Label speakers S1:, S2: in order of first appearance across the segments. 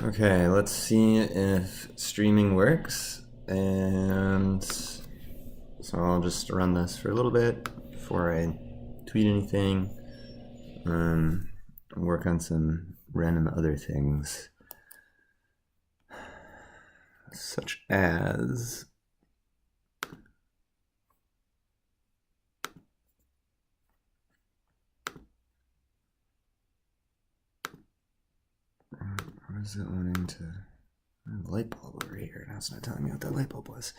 S1: Okay, let's see if streaming works. And so I'll just run this for a little bit before I tweet anything. Work on some random other things, such as what is it wanting to? Light bulb over here. Now it's not telling me what that light bulb was.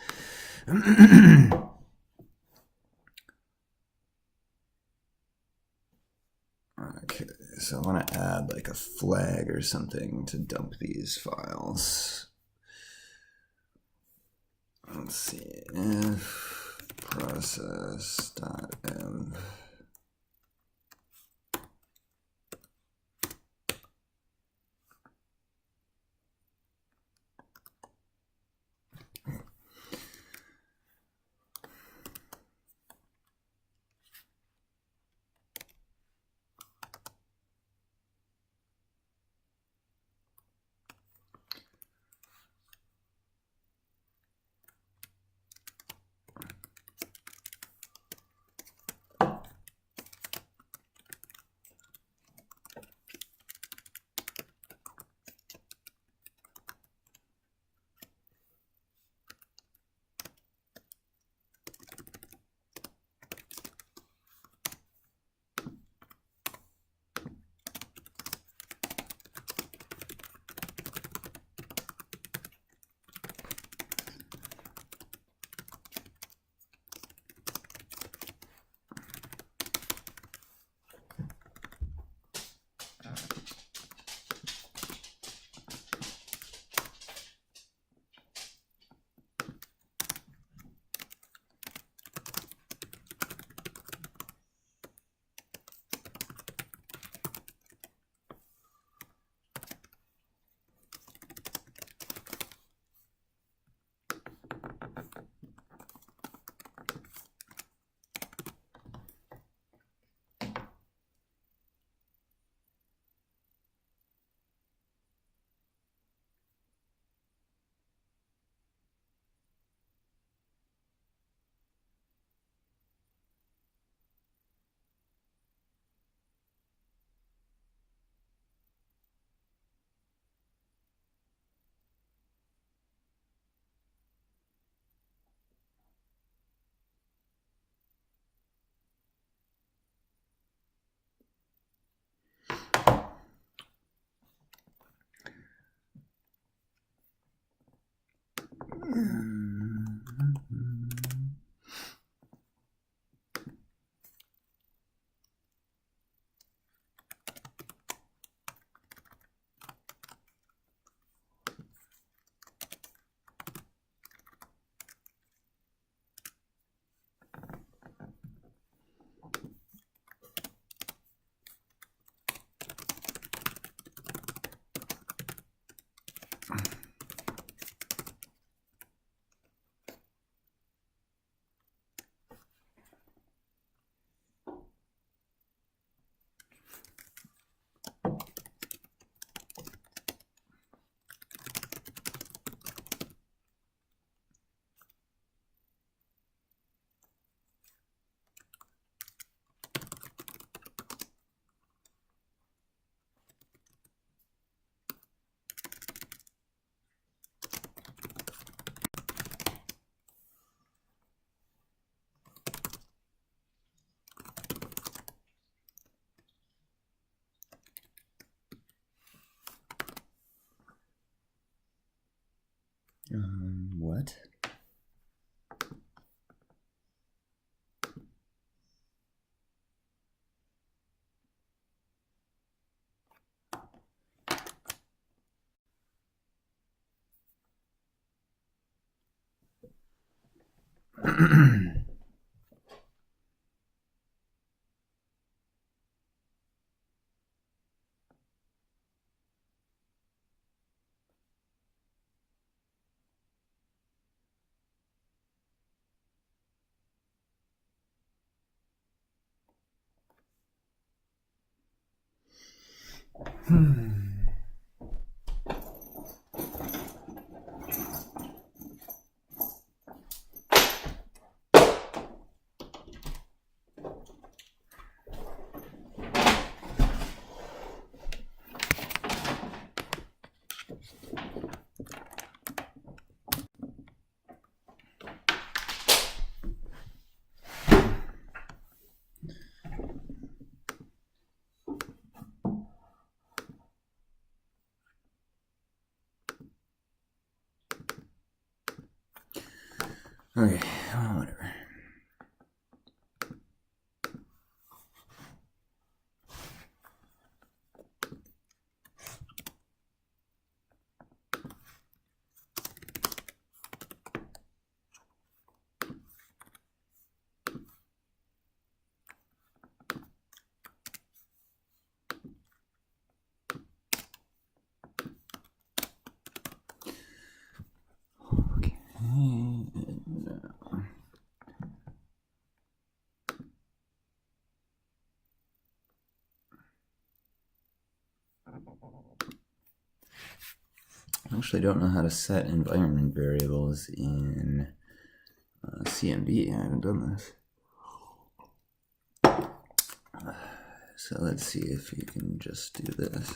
S1: Okay, so I want to add like a flag or something to dump these files. Let's see if process.env. What? Okay, well, whatever. Okay. I actually don't know how to set environment variables in CMD. I haven't done this. So let's see if you can just do this.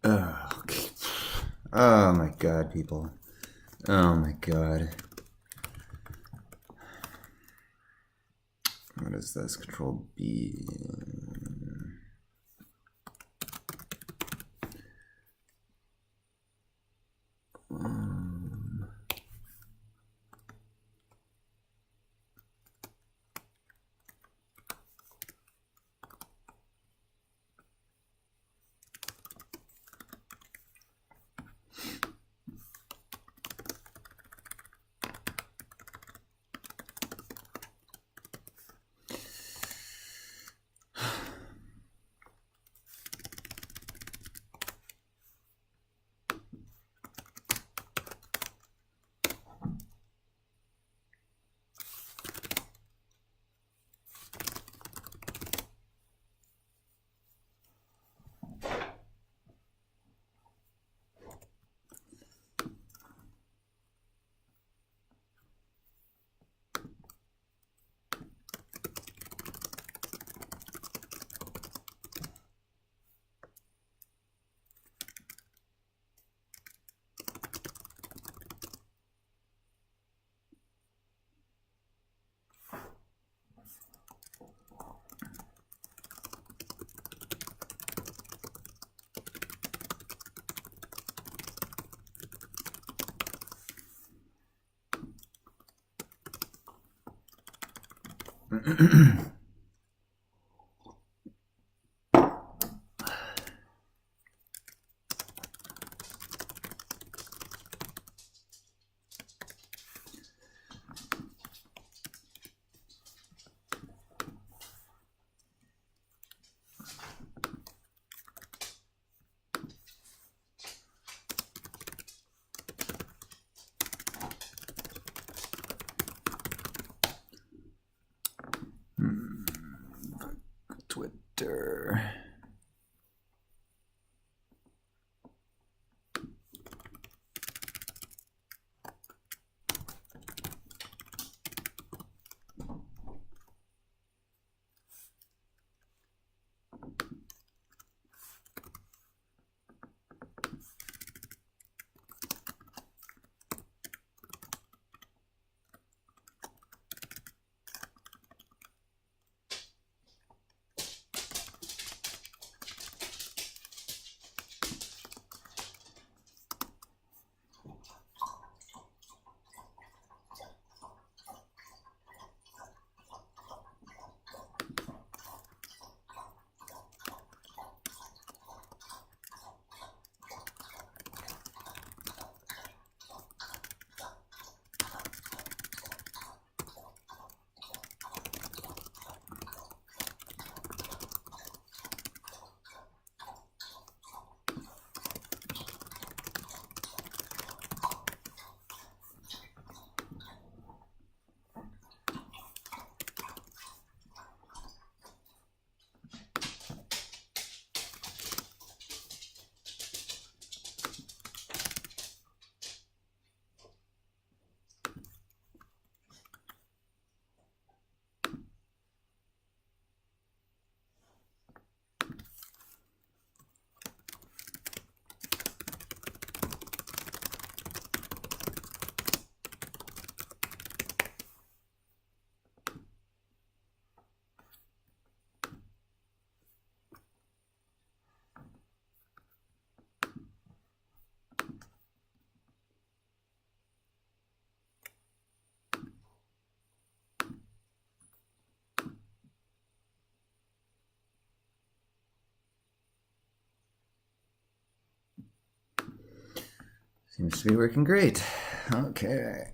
S1: Okay. Oh my god, people. Oh my god. What is this? Control B. Twitter. Seems to be working great. Okay.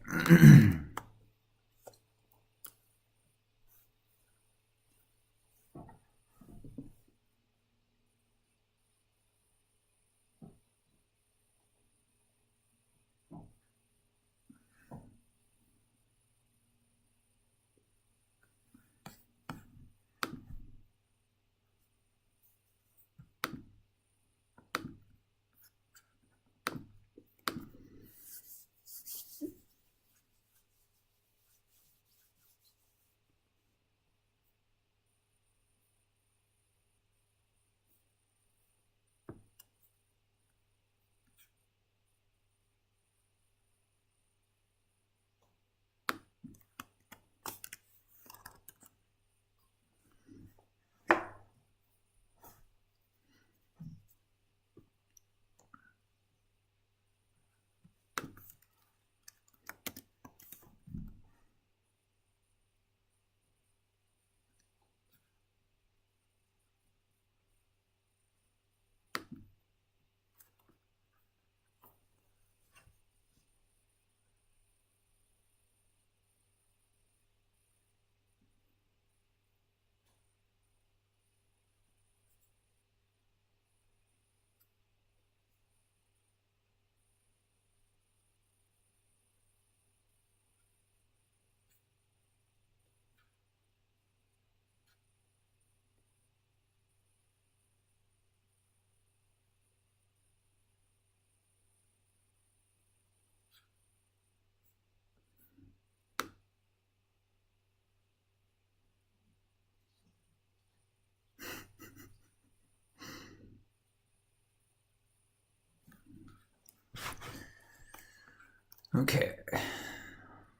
S1: Okay.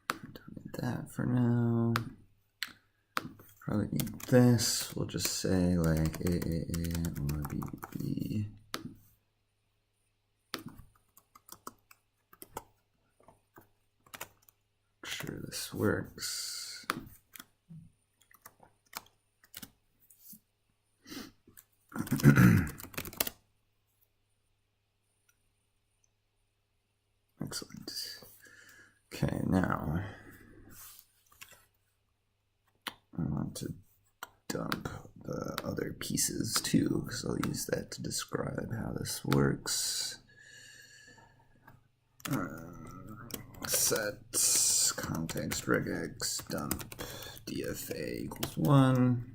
S1: Don't need that for now. Probably need this. We'll just say like AAA or BB. Sure this works. Okay, now I want to dump the other pieces too, because I'll use that to describe how this works. Set context regex dump dfa equals 1,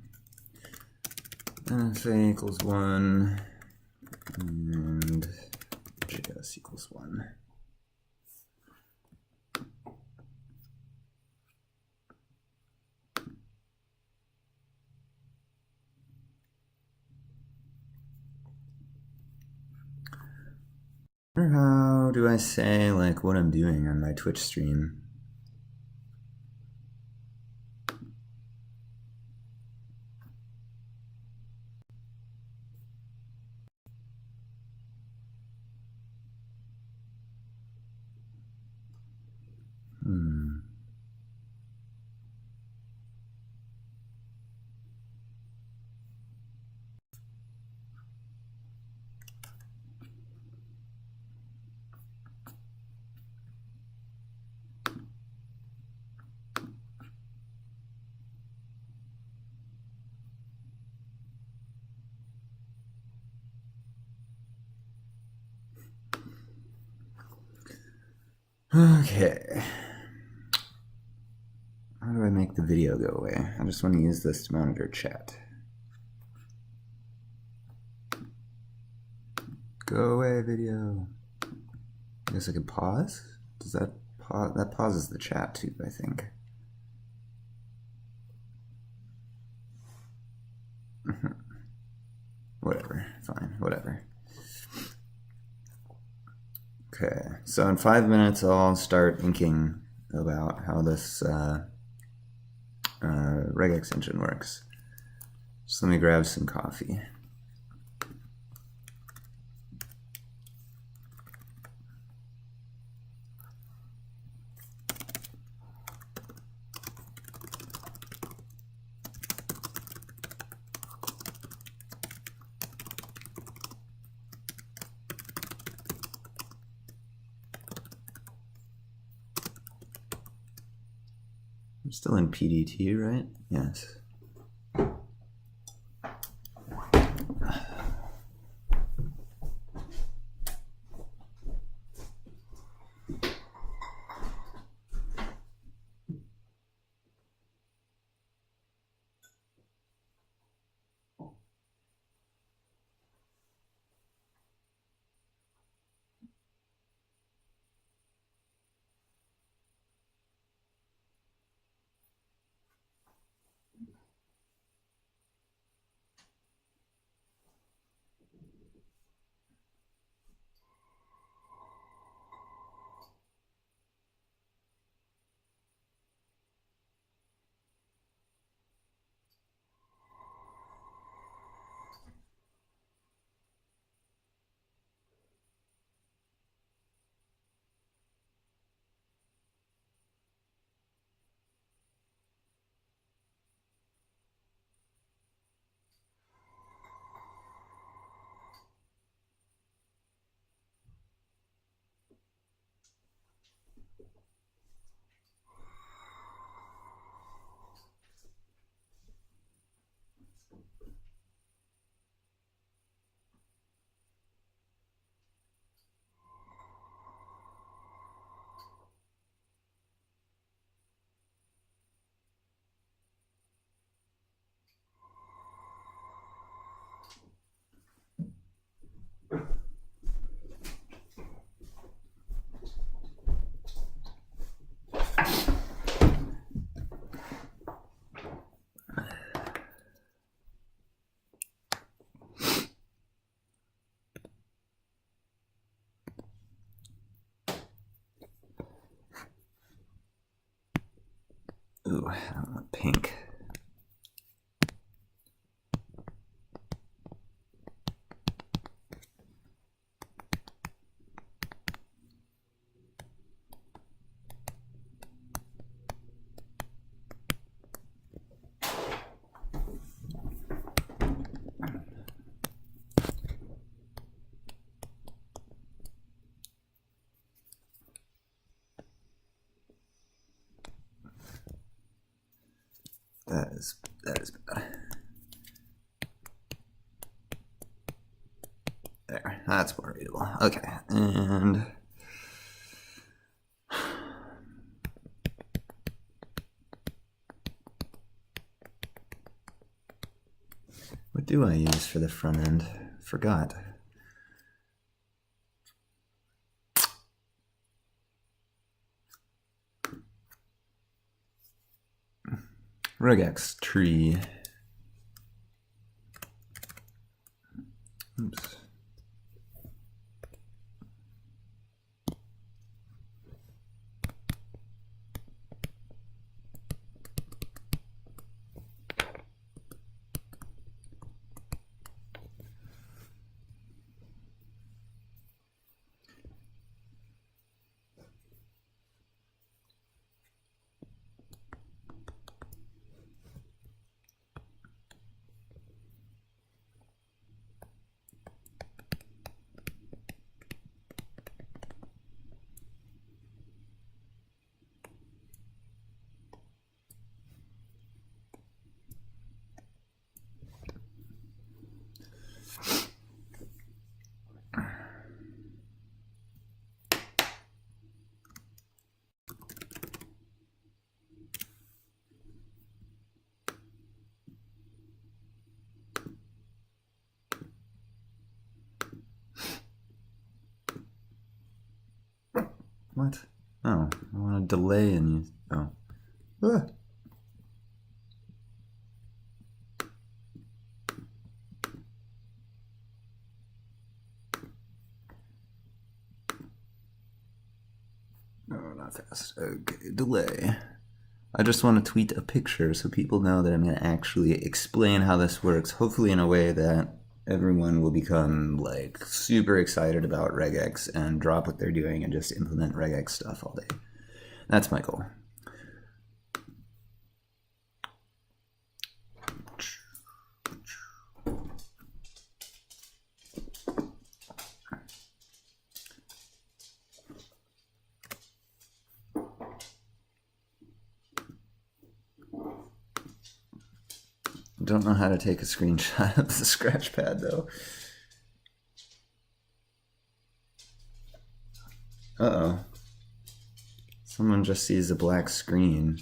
S1: nfa equals 1, and js equals 1. Or how do I say like what I'm doing on my Twitch stream? Okay. How do I make the video go away? I just want to use this to monitor chat. Go away, video. I guess I could pause? Does that pause? That pauses the chat too, I think. Whatever, fine, whatever. Okay, so in 5 minutes I'll start inking about how this regex engine works. Just let me grab some coffee. I'm still in PDT, right? Yes. Ooh, I want pink. That is bad. There, that's more readable. Okay, and what do I use for the front end? Forgot. RegExp tree. Oops. What? Oh, I want to delay and use. Oh. Ah. No, not fast. Okay, delay. I just want to tweet a picture so people know that I'm going to actually explain how this works, hopefully in a way that everyone will become like super excited about regex and drop what they're doing and just implement regex stuff all day. That's my goal. Don't know how to take a screenshot of the scratch pad though. Uh-oh. Someone just sees a black screen.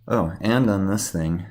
S1: Oh, and on this thing.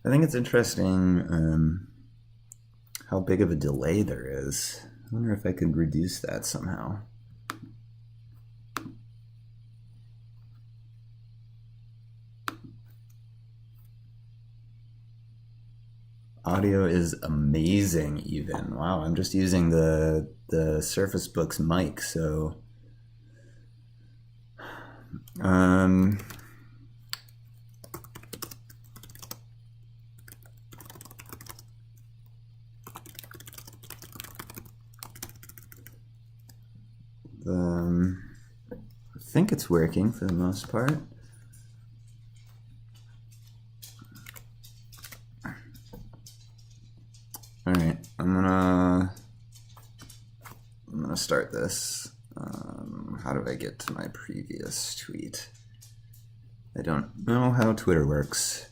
S1: I think it's interesting how big of a delay there is. I wonder if I could reduce that somehow. Audio is amazing even. Wow, I'm just using the Surface Book's mic, so I think it's working for the most part. All right, I'm gonna start this. How do I get to my previous tweet? I don't know how Twitter works.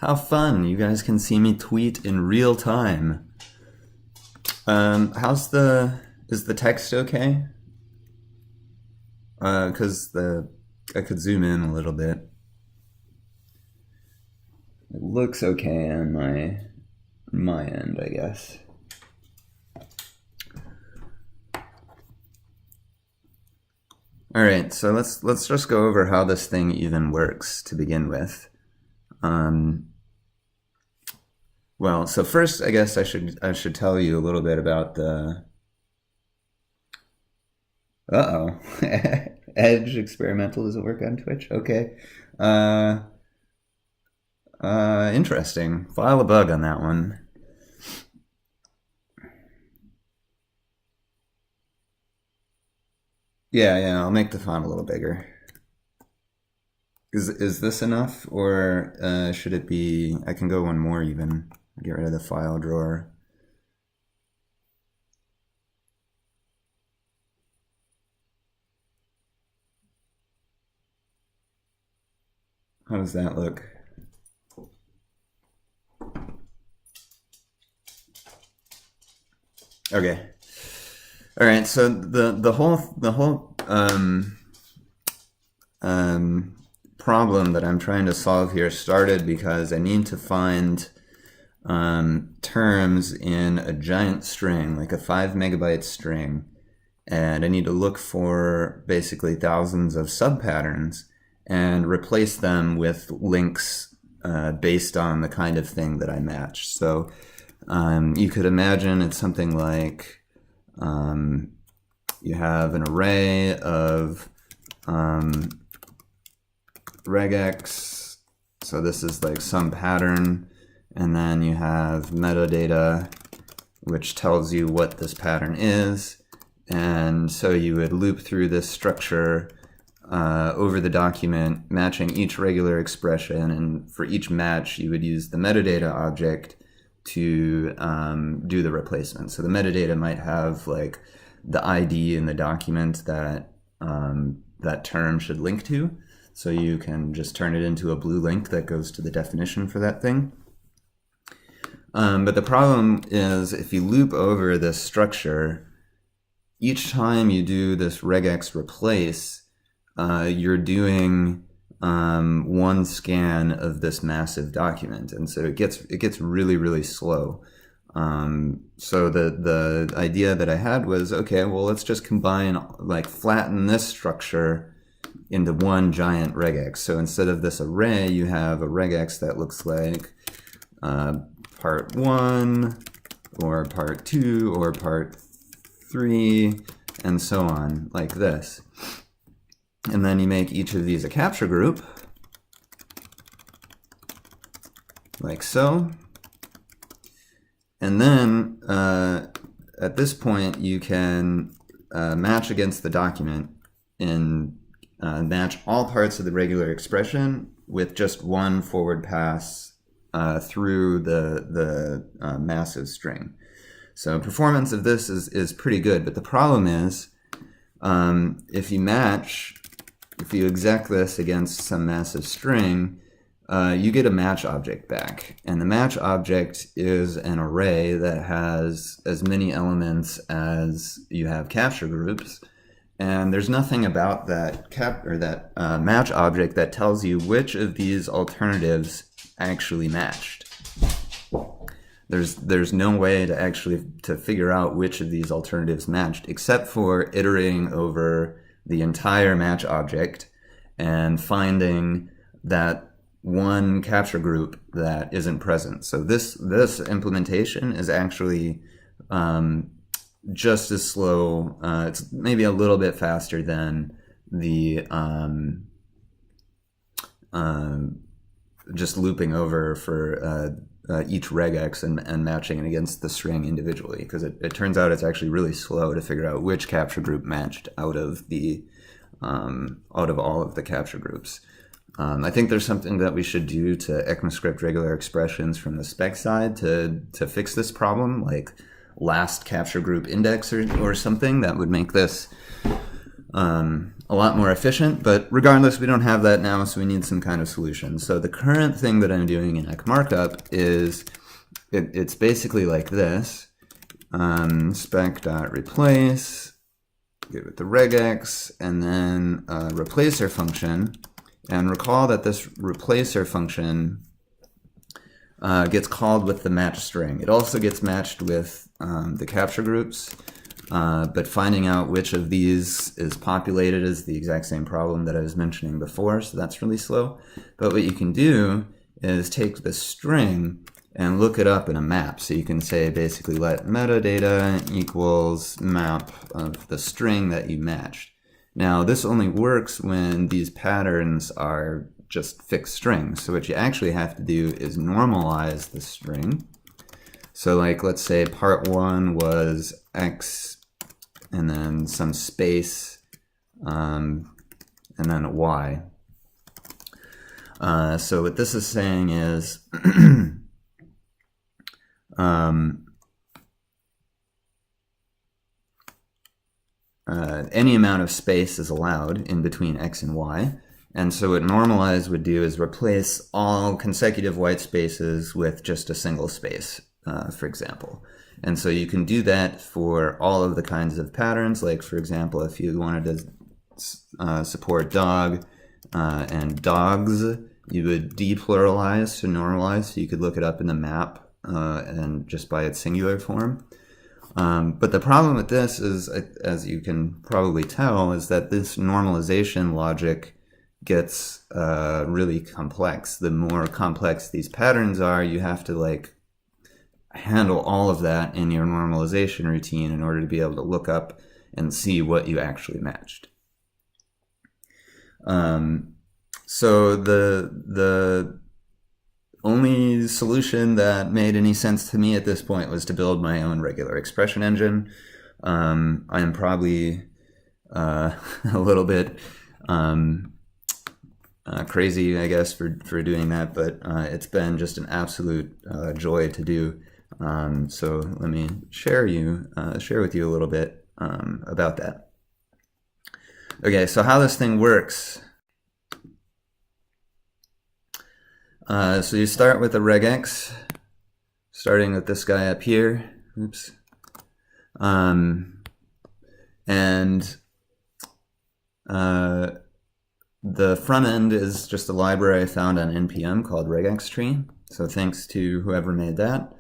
S1: How fun! You guys can see me tweet in real time. Is the text okay? Because I could zoom in a little bit. It looks okay on my end, I guess. All right, so let's just go over how this thing even works to begin with. Well, so first, I guess I should tell you a little bit about the. Edge experimental doesn't work on Twitch. Okay. Interesting. File a bug on that one. Yeah, I'll make the font a little bigger. Is this enough, or should it be? I can go one more even. Get rid of the file drawer. How does that look? Okay. All right. So the whole problem that I'm trying to solve here started because I need to find terms in a giant string, like a 5 megabyte string, and I need to look for basically thousands of subpatterns and replace them with links based on the kind of thing that I match. So you could imagine it's something like you have an array of regex, so this is like some pattern, and then you have metadata, which tells you what this pattern is, and so you would loop through this structure over the document, matching each regular expression, and for each match you would use the metadata object to do the replacement. So the metadata might have like the ID in the document that that term should link to. So you can just turn it into a blue link that goes to the definition for that thing. But the problem is if you loop over this structure, each time you do this regex replace, you're doing one scan of this massive document, and so it gets really, really slow. So the idea that I had was, okay, well, let's just combine, like flatten this structure into one giant regex. So instead of this array, you have a regex that looks like part 1 or part 2 or part 3 and so on, like this. And then you make each of these a capture group, like so. And then at this point, you can match against the document and match all parts of the regular expression with just one forward pass through the massive string. So performance of this is pretty good, but the problem is if you exec this against some massive string, you get a match object back. And the match object is an array that has as many elements as you have capture groups. And there's nothing about that match object that tells you which of these alternatives actually matched. There's no way to figure out which of these alternatives matched, except for iterating over the entire match object and finding that one capture group that isn't present. So this implementation is actually just as slow. It's maybe a little bit faster than the just looping over for each regex and matching it against the string individually, because it turns out it's actually really slow to figure out which capture group matched out of all of the capture groups. I think there's something that we should do to ECMAScript regular expressions from the spec side to fix this problem, like last capture group index or something that would make this a lot more efficient, but regardless, we don't have that now, so we need some kind of solution. So the current thing that I'm doing in Eck Markup is, it's basically like this. Spec.replace, give it the regex, and then a replacer function. And recall that this replacer function gets called with the match string. It also gets matched with the capture groups, but finding out which of these is populated is the exact same problem that I was mentioning before, so that's really slow. But what you can do is take the string and look it up in a map. So you can say basically let metadata equals map of the string that you matched. Now this only works when these patterns are just fixed strings. So what you actually have to do is normalize the string. So like, let's say part 1 was X and then some space and then a Y. So what this is saying is any amount of space is allowed in between X and Y. And so what normalize would do is replace all consecutive white spaces with just a single space, for example. And so you can do that for all of the kinds of patterns. Like, for example, if you wanted to support dog and dogs, you would depluralize to normalize. So you could look it up in the map and just by its singular form. But the problem with this is, as you can probably tell, is that this normalization logic gets really complex. The more complex these patterns are, you have to like handle all of that in your normalization routine in order to be able to look up and see what you actually matched. So the only solution that made any sense to me at this point was to build my own regular expression engine. I'm probably a little bit crazy, I guess, for doing that, but it's been just an absolute joy to do. So let me share with you a little bit about that. Okay, so how this thing works. So you start with a regex, starting with this guy up here. Oops. And the front end is just a library I found on NPM called RegExp. So thanks to whoever made that.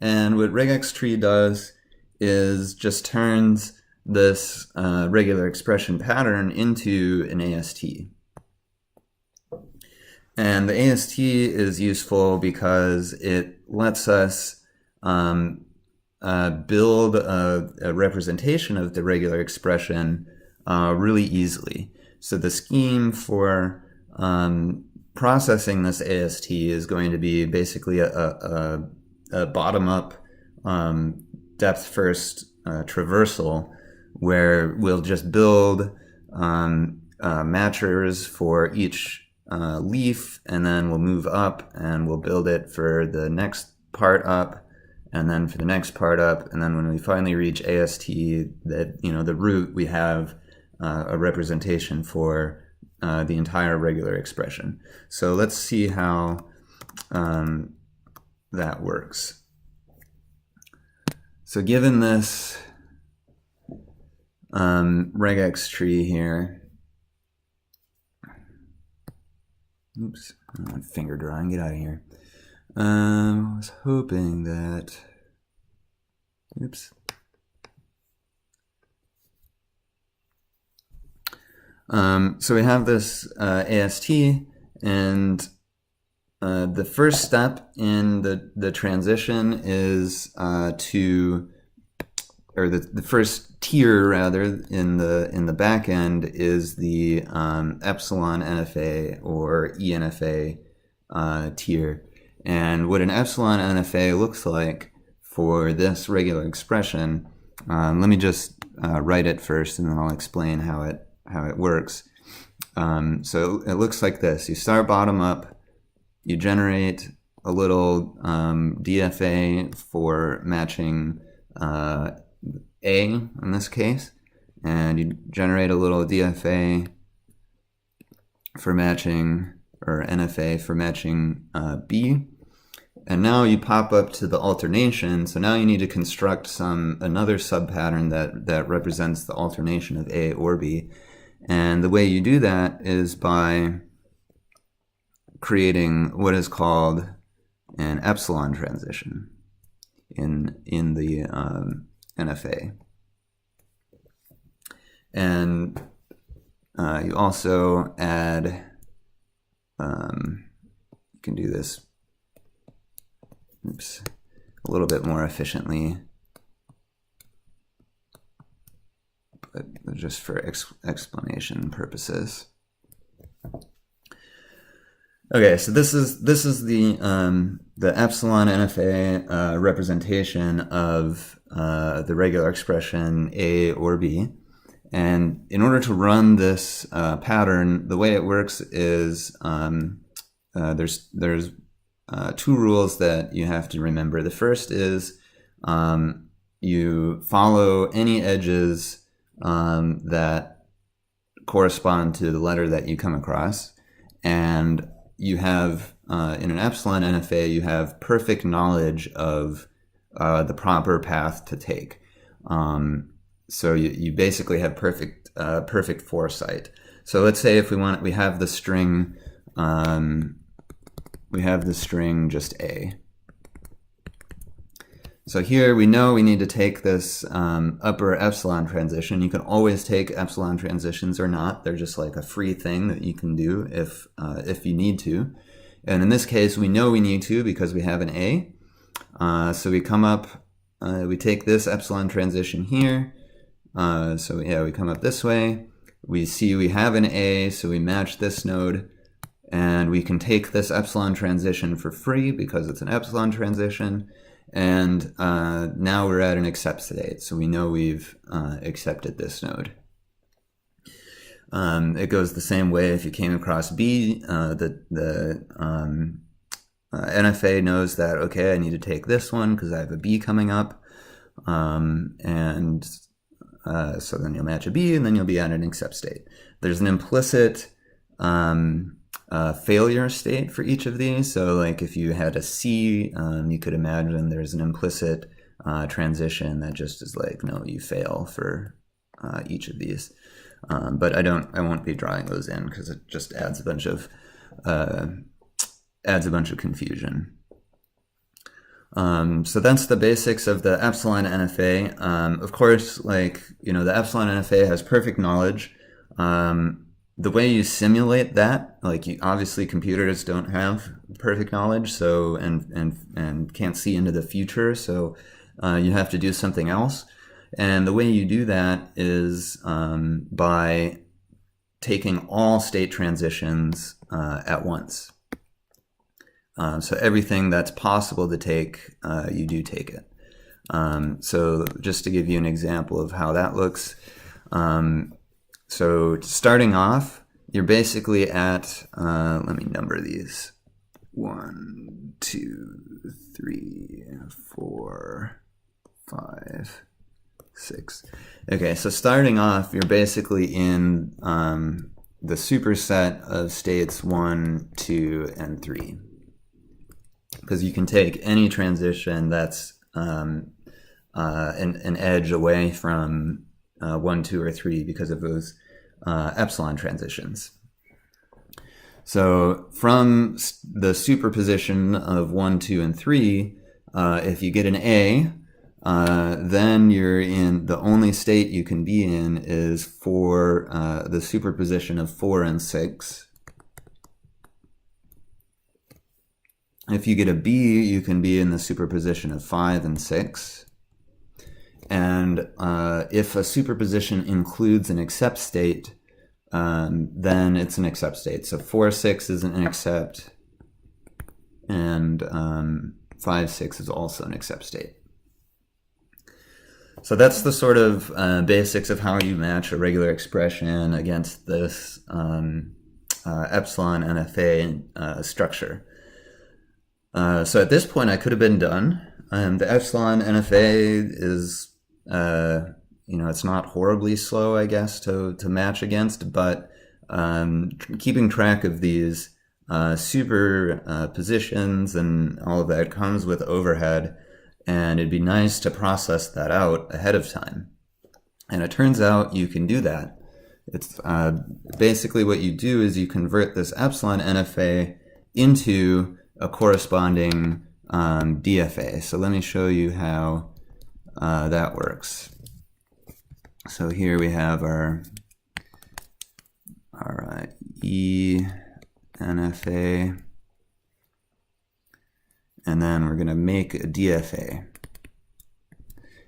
S1: And what RegExp does is just turns this regular expression pattern into an AST. And the AST is useful because it lets us build a representation of the regular expression really easily. So the scheme for processing this AST is going to be basically a bottom-up depth-first traversal, where we'll just build matchers for each leaf, and then we'll move up and we'll build it for the next part up, and then for the next part up, and then when we finally reach AST, that the root, we have a representation for the entire regular expression. So let's see how that works. So given this regex tree here, oops, finger drawing, get out of here. I was hoping that, oops. So we have this AST, and the first step in the transition is the first tier rather in the back end is the epsilon NFA or ENFA tier. And what an epsilon NFA looks like for this regular expression, let me just write it first, and then I'll explain how it works. So it looks like this. You start bottom up, you generate a little DFA for matching A in this case, and you generate a little DFA for matching, or NFA for matching B. And now you pop up to the alternation, so now you need to construct another subpattern that represents the alternation of A or B. And the way you do that is by creating what is called an epsilon transition in the NFA. And you also add, you can do this a little bit more efficiently, but just for explanation purposes. Okay, so this is the epsilon NFA representation of the regular expression A or B. And in order to run this pattern, the way it works is there's two rules that you have to remember. The first is you follow any edges that correspond to the letter that you come across, and you have in an epsilon NFA you have perfect knowledge of the proper path to take. So you basically have perfect foresight. So let's say if we have the string just A. So here we know we need to take this upper epsilon transition. You can always take epsilon transitions or not. They're just like a free thing that you can do if you need to. And in this case, we know we need to because we have an A. So we come up, we take this epsilon transition here. So yeah, we come up this way. We see we have an A, so we match this node. And we can take this epsilon transition for free because it's an epsilon transition. And now we're at an accept state. So we know we've accepted this node. It goes the same way if you came across B. The NFA knows that, okay, I need to take this one because I have a B coming up. So then you'll match a B and then you'll be at an accept state. There's an implicit failure state for each of these. So like if you had a C, you could imagine there's an implicit transition that just is like, no, you fail for each of these. But I won't be drawing those in because it just adds a bunch of confusion. So that's the basics of the epsilon NFA. Of course, like, the epsilon NFA has perfect knowledge. The way you simulate that, like, obviously computers don't have perfect knowledge, so and can't see into the future, so you have to do something else. And the way you do that is by taking all state transitions at once. So everything that's possible to take, you do take it. So just to give you an example of how that looks, so starting off, you're basically at, let me number these, 1, 2, 3, 4, 5, 6. Okay, so starting off, you're basically in the superset of states 1, 2, and 3. Because you can take any transition that's an edge away from 1, 2, or 3 because of those epsilon transitions. So from the superposition of 1, 2, and 3, if you get an A, then you're in the only state you can be in is for the superposition of 4 and 6. If you get a B, you can be in the superposition of 5 and 6. And if a superposition includes an accept state, then it's an accept state. So 4, 6 is an accept, and 5, 6 is also an accept state. So that's the sort of basics of how you match a regular expression against this epsilon NFA structure. So at this point, I could have been done. The epsilon NFA is it's not horribly slow, I guess, to match against, but keeping track of these super positions and all of that comes with overhead, and it'd be nice to process that out ahead of time. And it turns out you can do that. It's basically what you do is you convert this epsilon NFA into a corresponding DFA. So let me show you how that works. So here we have our ENFA, and then we're going to make a DFA.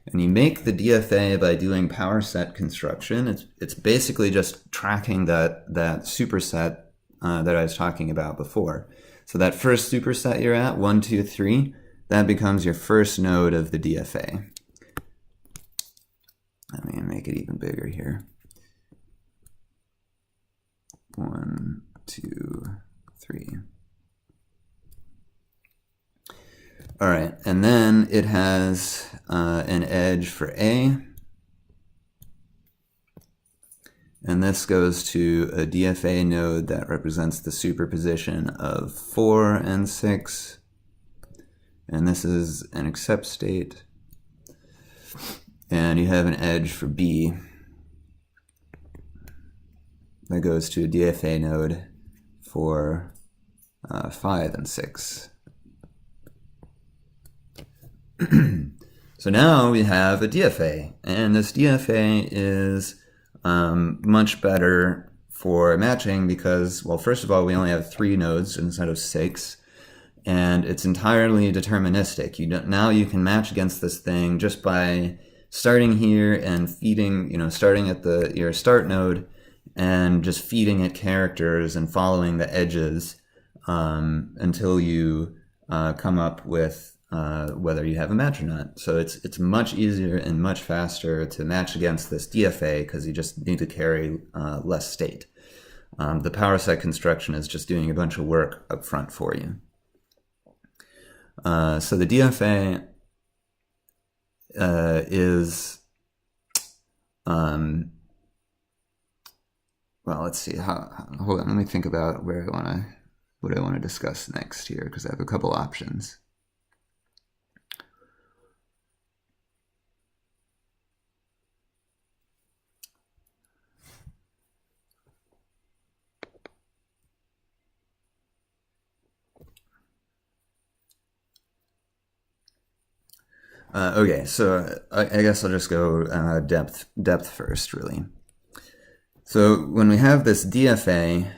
S1: And you make the DFA by doing power set construction. It's basically just tracking that superset that I was talking about before. So that first superset you're at, 1, 2, 3, that becomes your first node of the DFA. Let me make it even bigger here. 1, 2, 3. All right, and then it has an edge for A. And this goes to a DFA node that represents the superposition of 4 and 6. And this is an accept state. And you have an edge for B that goes to a DFA node for 5 and 6. So now we have a DFA, and this DFA is much better for matching because, well, first of all, we only have 3 nodes instead of 6, and it's entirely deterministic. Now you can match against this thing just by starting here and feeding, starting at your start node and just feeding it characters and following the edges until you come up with whether you have a match or not. So it's much easier and much faster to match against this DFA because you just need to carry less state. The power set construction is just doing a bunch of work up front for you. So the DFA is, well, let's see. Hold on, let me think about what I want to discuss next here because I have a couple options. Okay, so I guess I'll just go depth first, really. So when we have this DFA,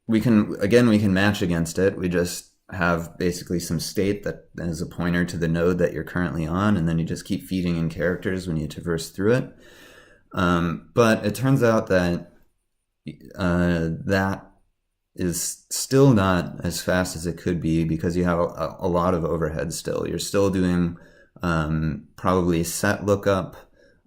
S1: we can match against it. We just have basically some state that is a pointer to the node that you're currently on, and then you just keep feeding in characters when you traverse through it. But it turns out that that is still not as fast as it could be because you have a lot of overhead still. You're still doing probably set lookup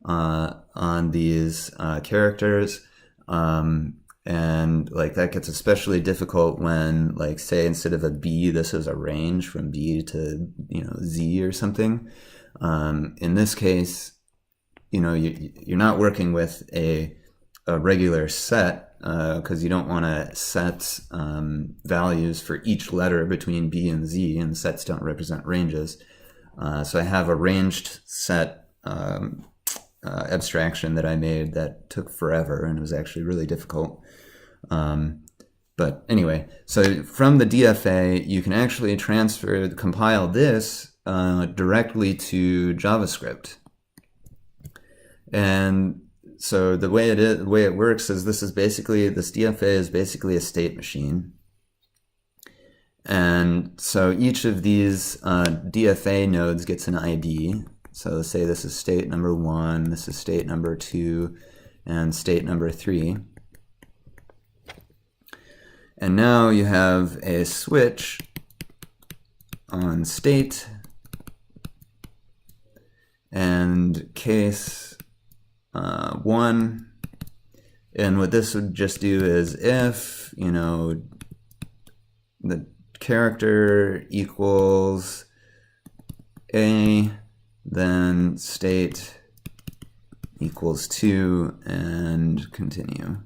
S1: on these characters, and like that gets especially difficult when, like, say instead of a B, this is a range from B to Z or something. In this case, you're not working with a regular set because you don't want to set values for each letter between B and Z, and sets don't represent ranges. So I have a ranged set abstraction that I made that took forever and it was actually really difficult. But anyway, so from the DFA, you can actually compile this directly to JavaScript. And so the way it works is this DFA is basically a state machine. And so each of these DFA nodes gets an ID. So say this is state number 1, this is state number 2, and state number 3. And now you have a switch on state and case 1. And what this would just do is if, the character equals A, then state equals 2 and continue.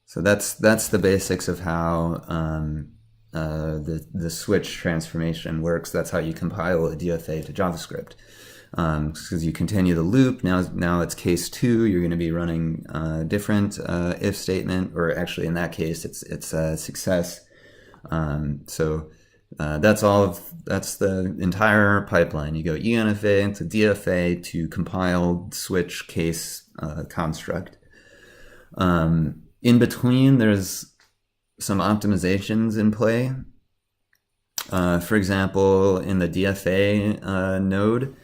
S1: So that's the basics of how the switch transformation works. That's how you compile a DFA to JavaScript. Because you continue the loop, now it's case 2. You're going to be running a different if statement, or actually in that case it's a success. So that's the entire pipeline. You go enfa to DFA to compile switch case construct. In between, there's some optimizations in play. For example, in the DFA node,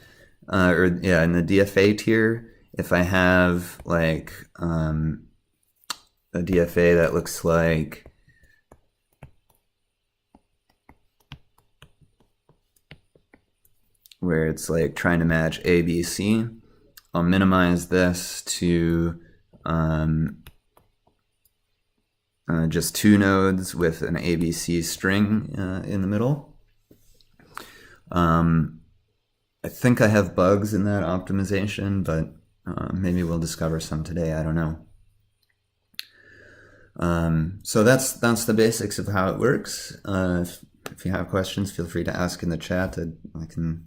S1: in the DFA tier, if I have like a DFA that looks like where it's like trying to match A, B, C, I'll minimize this to just 2 nodes with an ABC string in the middle. I think I have bugs in that optimization, but maybe we'll discover some today. I don't know. So that's the basics of how it works. If you have questions, feel free to ask in the chat. I can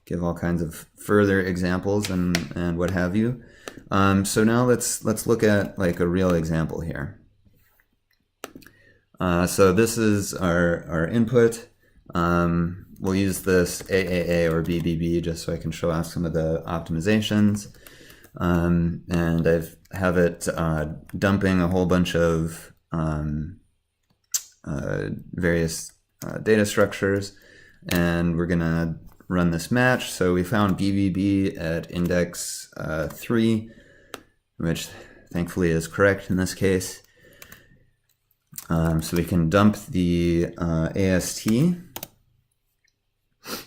S1: give all kinds of further examples and what have you. So now let's look at like a real example here. So this is our input. We'll use this AAA or BBB just so I can show off some of the optimizations. And I have it dumping a whole bunch of various data structures, and we're gonna run this match. So we found BBB at index 3, which thankfully is correct in this case. So we can dump the AST.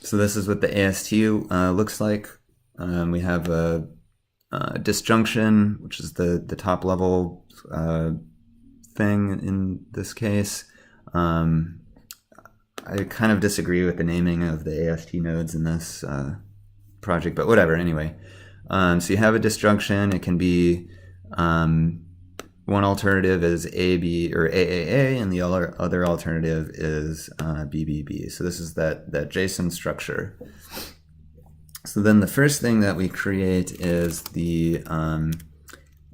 S1: So this is what the AST looks like. We have a disjunction, which is the top level thing in this case. I kind of disagree with the naming of the AST nodes in this project, but whatever, anyway. So you have a disjunction. It can be one alternative is AB or AAA, and the other alternative is BBB. So this is that JSON structure. So then the first thing that we create is the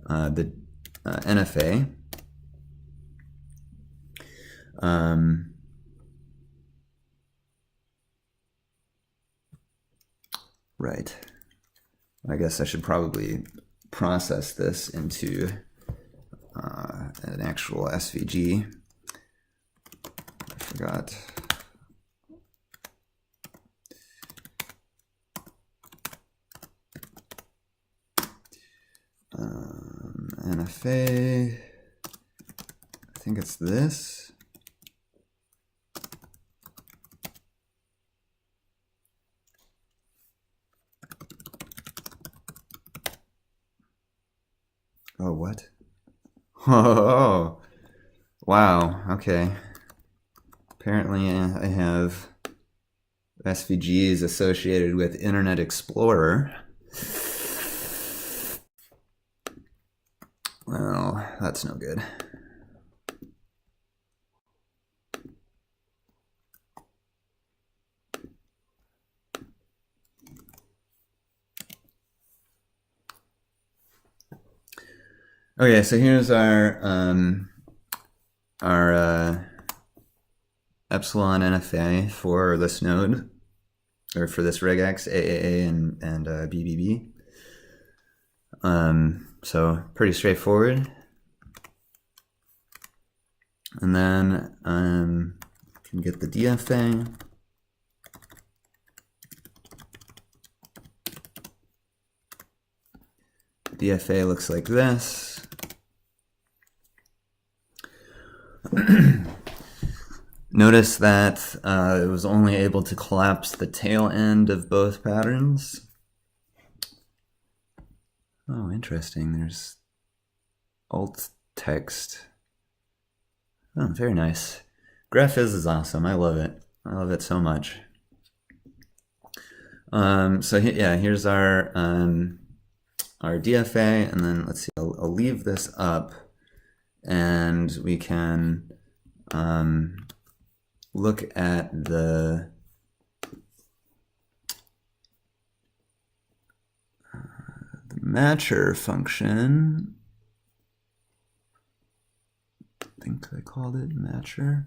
S1: NFA. Right. I guess I should probably process this into an actual SVG. I forgot. NFA. I think it's this. Oh, what? Oh, wow. Okay. Apparently I have SVGs associated with Internet Explorer. Well, that's no good. Okay, so here's our epsilon NFA for this node, or for this regex, AAA and BBB. So pretty straightforward. And then can get the DFA. DFA looks like this. Notice that it was only able to collapse the tail end of both patterns. Oh, interesting. There's alt text Oh, very nice. GraphViz is awesome. I love it. I love it so much. Yeah, here's our DFA, and then let's see. I'll leave this up, and we can look at the matcher function. I think I called it matcher.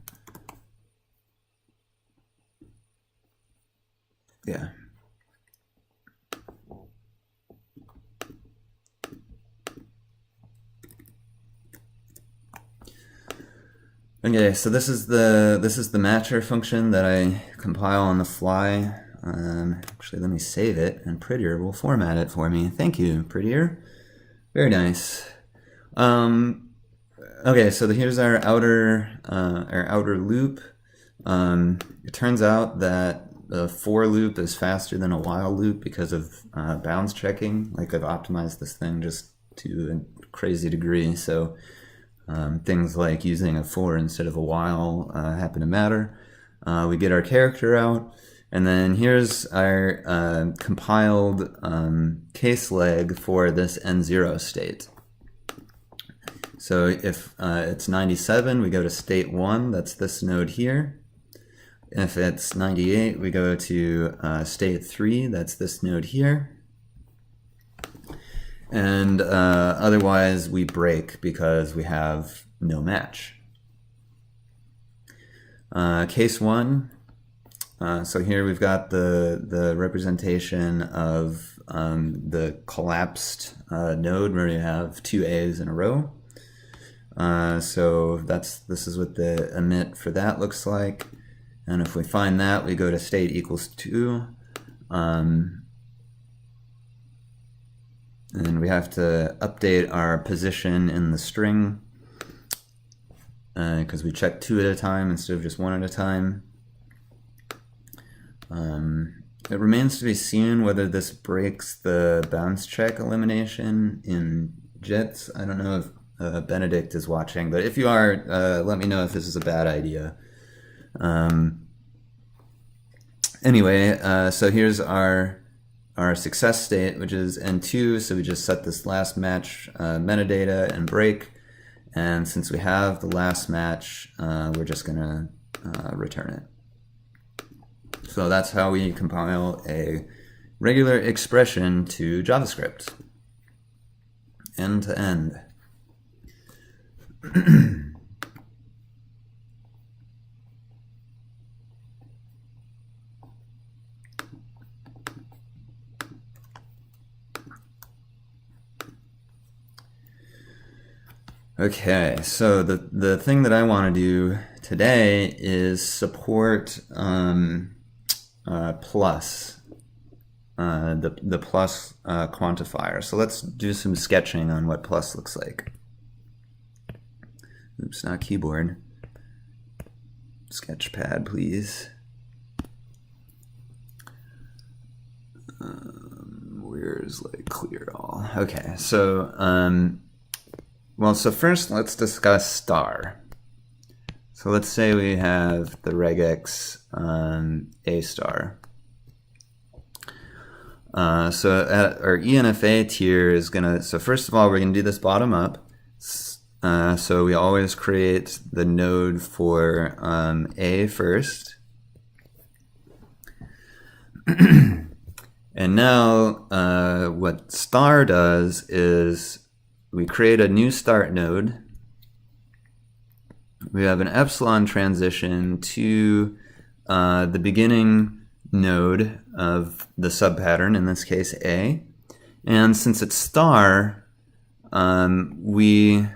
S1: Yeah. Okay, so this is the matcher function that I compile on the fly. Actually, let me save it, and Prettier will format it for me. Thank you, Prettier. Very nice. Okay, so here's our outer loop. It turns out that the for loop is faster than a while loop because of bounds checking. Like, I've optimized this thing just to a crazy degree. So things like using a for instead of a while happen to matter. We get our character out, and then here's our compiled case leg for this n0 state. So if it's 97, we go to state 1, that's this node here. If it's 98, we go to state 3, that's this node here. And otherwise, we break because we have no match. Case 1, so here we've got the representation of the collapsed node where you have two A's in a row. So this is what the emit for that looks like. And if we find that, we go to state equals 2. And we have to update our position in the string because we check 2 at a time instead of just 1 at a time. It remains to be seen whether this breaks the bounds check elimination in JITs. I don't know if Benedict is watching, but if you are, let me know if this is a bad idea. Anyway, so here's our success state, which is N2, so we just set this last match metadata and break, and since we have the last match, we're just going to return it. So that's how we compile a regular expression to JavaScript, end to end. Okay, so the thing that I want to do today is support plus, the plus quantifier. So let's do some sketching on what plus looks like. Oops, not keyboard. Sketchpad, please. Where's like clear all? Okay, so well, so first let's discuss star. So let's say we have the regex a star. So at our ENFA tier is gonna, so first of all, we're gonna do this bottom up. So we always create the node for A first. And now what star does is we create a new start node. We have an epsilon transition to the beginning node of the subpattern, in this case A. And since it's star, we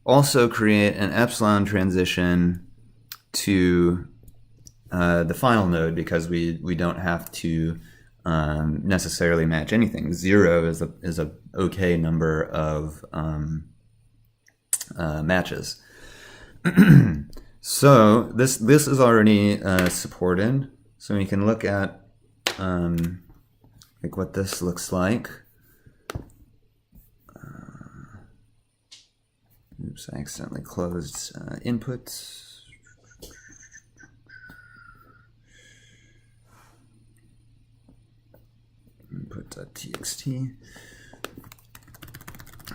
S1: also create an epsilon transition to the final node because we don't have to necessarily match anything. 0 is a okay number of matches. So this is already supported. So we can look at like what this looks like. Oops, I accidentally closed inputs. Input.txt.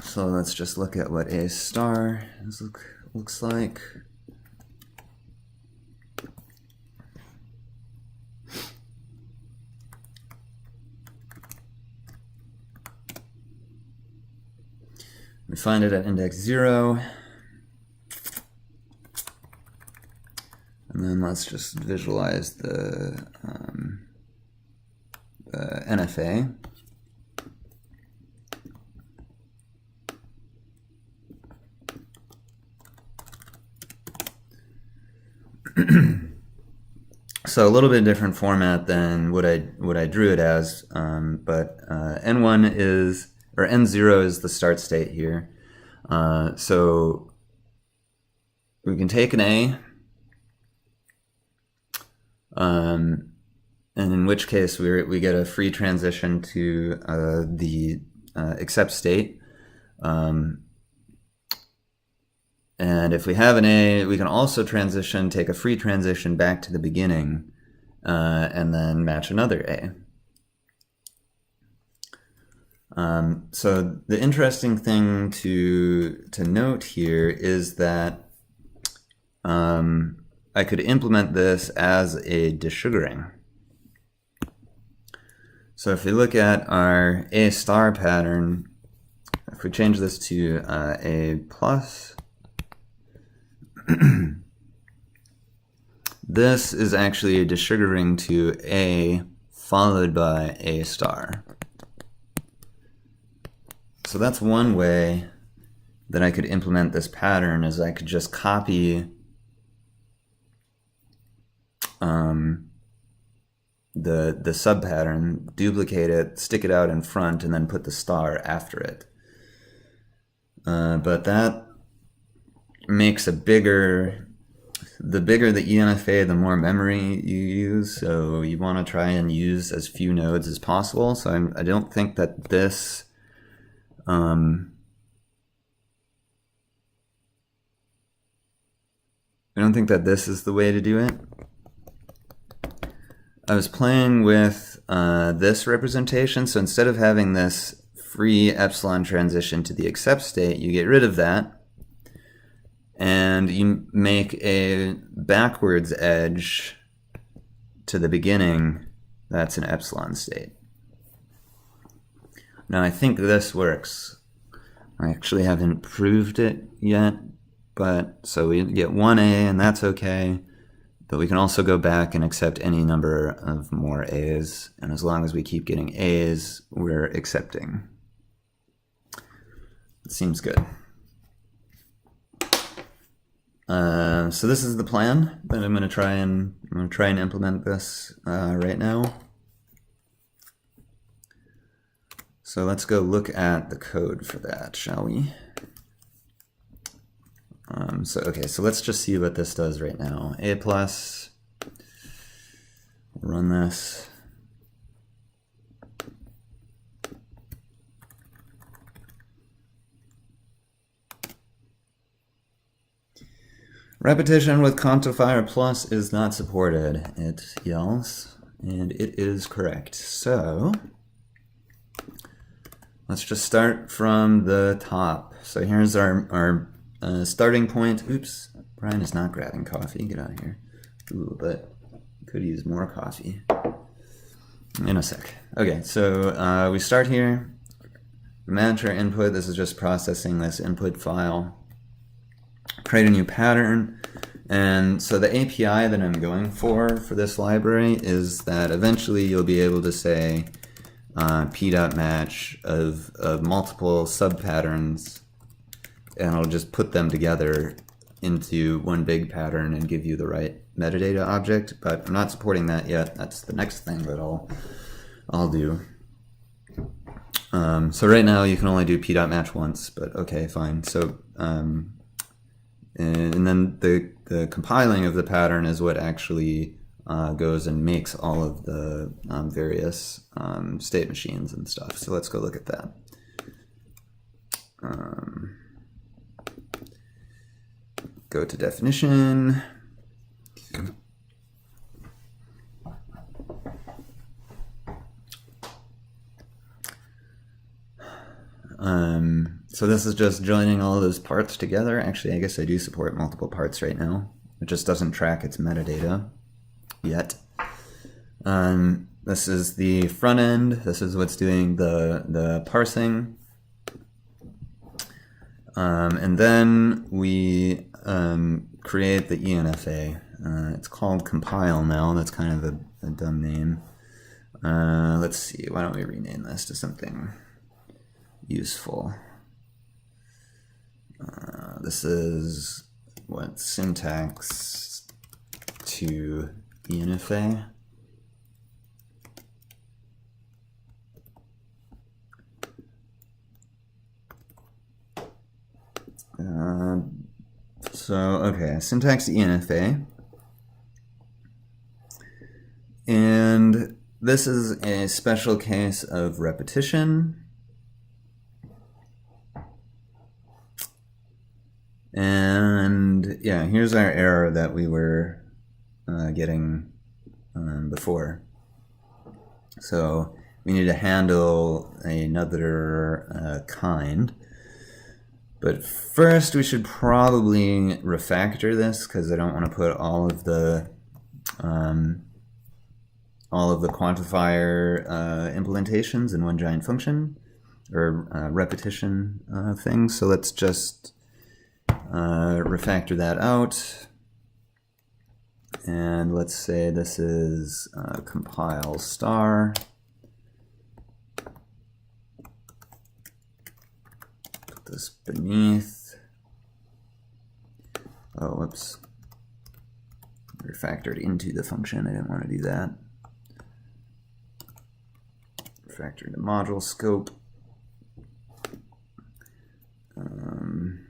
S1: So let's just look at what A star looks like. We find it at index 0. And then let's just visualize the NFA. So a little bit different format than what I drew it as, but N1 is, or N0 is the start state here. So we can take an A, and in which case we get a free transition to the accept state. And if we have an A, we can also transition, take a free transition back to the beginning, and then match another A. So the interesting thing to note here is that I could implement this as a desugaring. So if we look at our A star pattern, if we change this to A plus, this is actually a desugaring to A followed by A star. So that's one way that I could implement this pattern, is I could just copy the sub-pattern, duplicate it, stick it out in front, and then put the star after it. But that makes the bigger the ENFA, the more memory you use, so you want to try and use as few nodes as possible. So I don't think that this I don't think that this is the way to do it. I was playing with this representation, so instead of having this free epsilon transition to the accept state, you get rid of that, and you make a backwards edge to the beginning. That's an epsilon state. Now I think this works. I actually haven't proved it yet, but so we get one A, and that's okay. But we can also go back and accept any number of more A's, and as long as we keep getting A's, we're accepting. It seems good. So this is the plan that I'm going to try and implement this right now. So let's go look at the code for that, shall we? So let's just see what this does right now. A plus, run this. Repetition with Quantifier plus is not supported, it yells, and it is correct. So let's just start from the top. So here's our starting point. Oops, Brian is not grabbing coffee. Get out of here. Ooh, but could use more coffee in a sec. Okay, so we start here. Match our input. This is just processing this input file. Create a new pattern. And so the API that I'm going for this library is that eventually you'll be able to say p.match of multiple sub-patterns, and it'll just put them together into one big pattern and give you the right metadata object. But I'm not supporting that yet. That's the next thing that I'll do. So right now you can only do p.match once, but okay, fine. So and then the compiling of the pattern is what actually goes and makes all of the various state machines and stuff. So let's go look at that. go to definition. So this is just joining all those parts together. Actually, I guess I do support multiple parts right now. It just doesn't track its metadata yet. This is the front end. This is what's doing the parsing. And then we create the ENFA. It's called compile now. That's kind of a dumb name. Let's see. Why don't we rename this to something useful? This is what syntax to ENFA. Okay, syntax to ENFA. And this is a special case of repetition. And yeah, here's our error that we were getting before. So we need to handle another kind. But first we should probably refactor this because I don't want to put all of the quantifier implementations in one giant function or repetition things. So let's just refactor that out, and let's say this is compile star. Put this beneath. Oh, whoops. Refactored into the function. I didn't want to do that. Refactor to module scope. And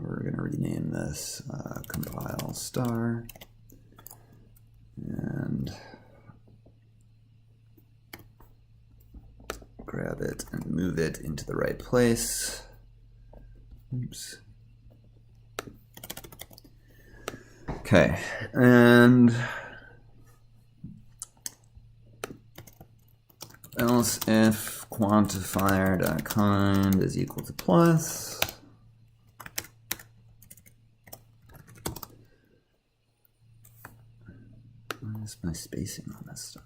S1: we're going to rename this compile star, and grab it and move it into the right place. Oops. Okay, and else if quantifier.kind is equal to plus. What is my spacing on this stuff?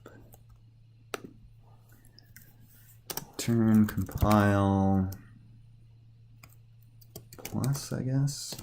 S1: Return compile plus, I guess.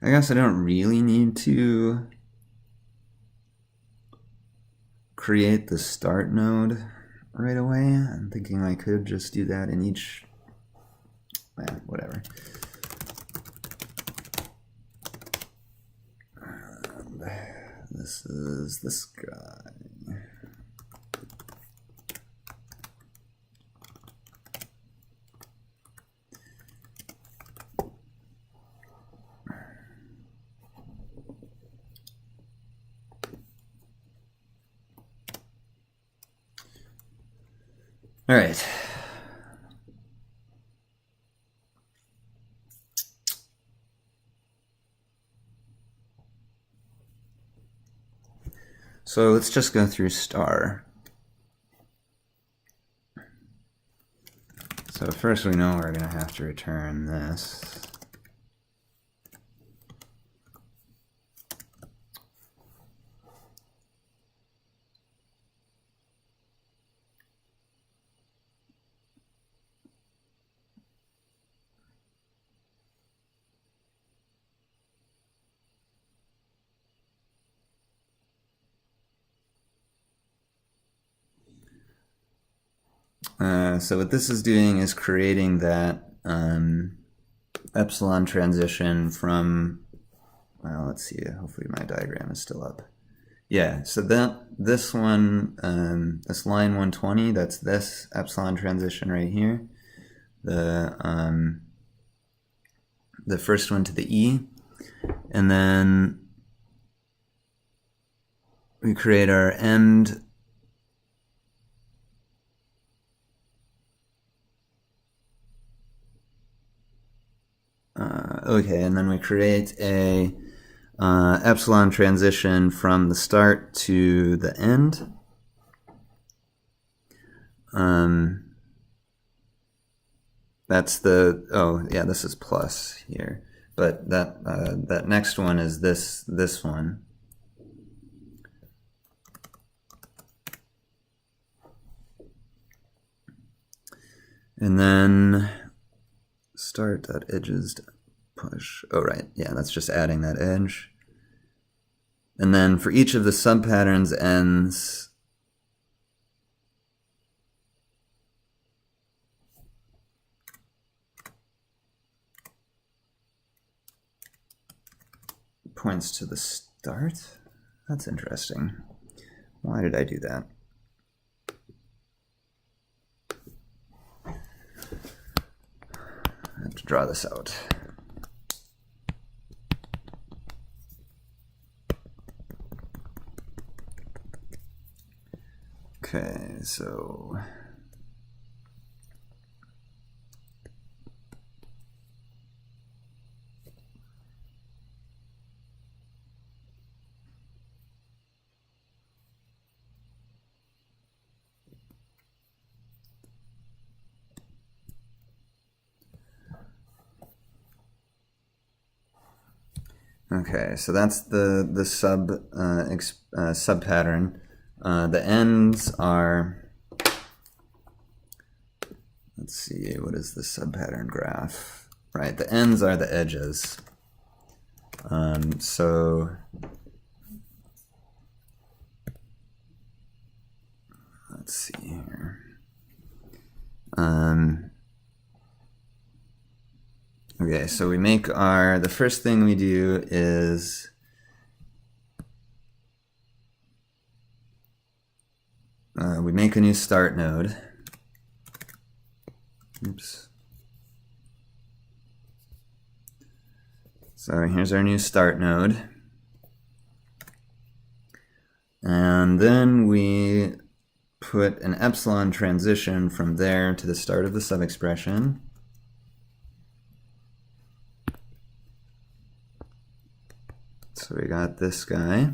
S1: I guess I don't really need to create the start node right away. I'm thinking I could just do that in each, whatever. And this is this guy. All right. So let's just go through star. So first we know we're going to have to return this. So what this is doing is creating that epsilon transition from, well, let's see, hopefully my diagram is still up. Yeah, so this one, this line 120, that's this epsilon transition right here. The first one to the E. And then we create our end. Okay, and then we create a epsilon transition from the start to the end. That's the, oh yeah, this is plus here, but that next one is this one. And then start that edges push. Oh, right. Yeah, that's just adding that edge. And then for each of the subpatterns ends, points to the start. That's interesting. Why did I do that? I have to draw this out. Okay, so okay, so that's the sub pattern. The ends are, let's see, what is the sub pattern graph? Right, the ends are the edges. So let's see here. Okay, so we make the first thing we do is we make a new start node. Oops. So here's our new start node. And then we put an epsilon transition from there to the start of the subexpression. So we got this guy.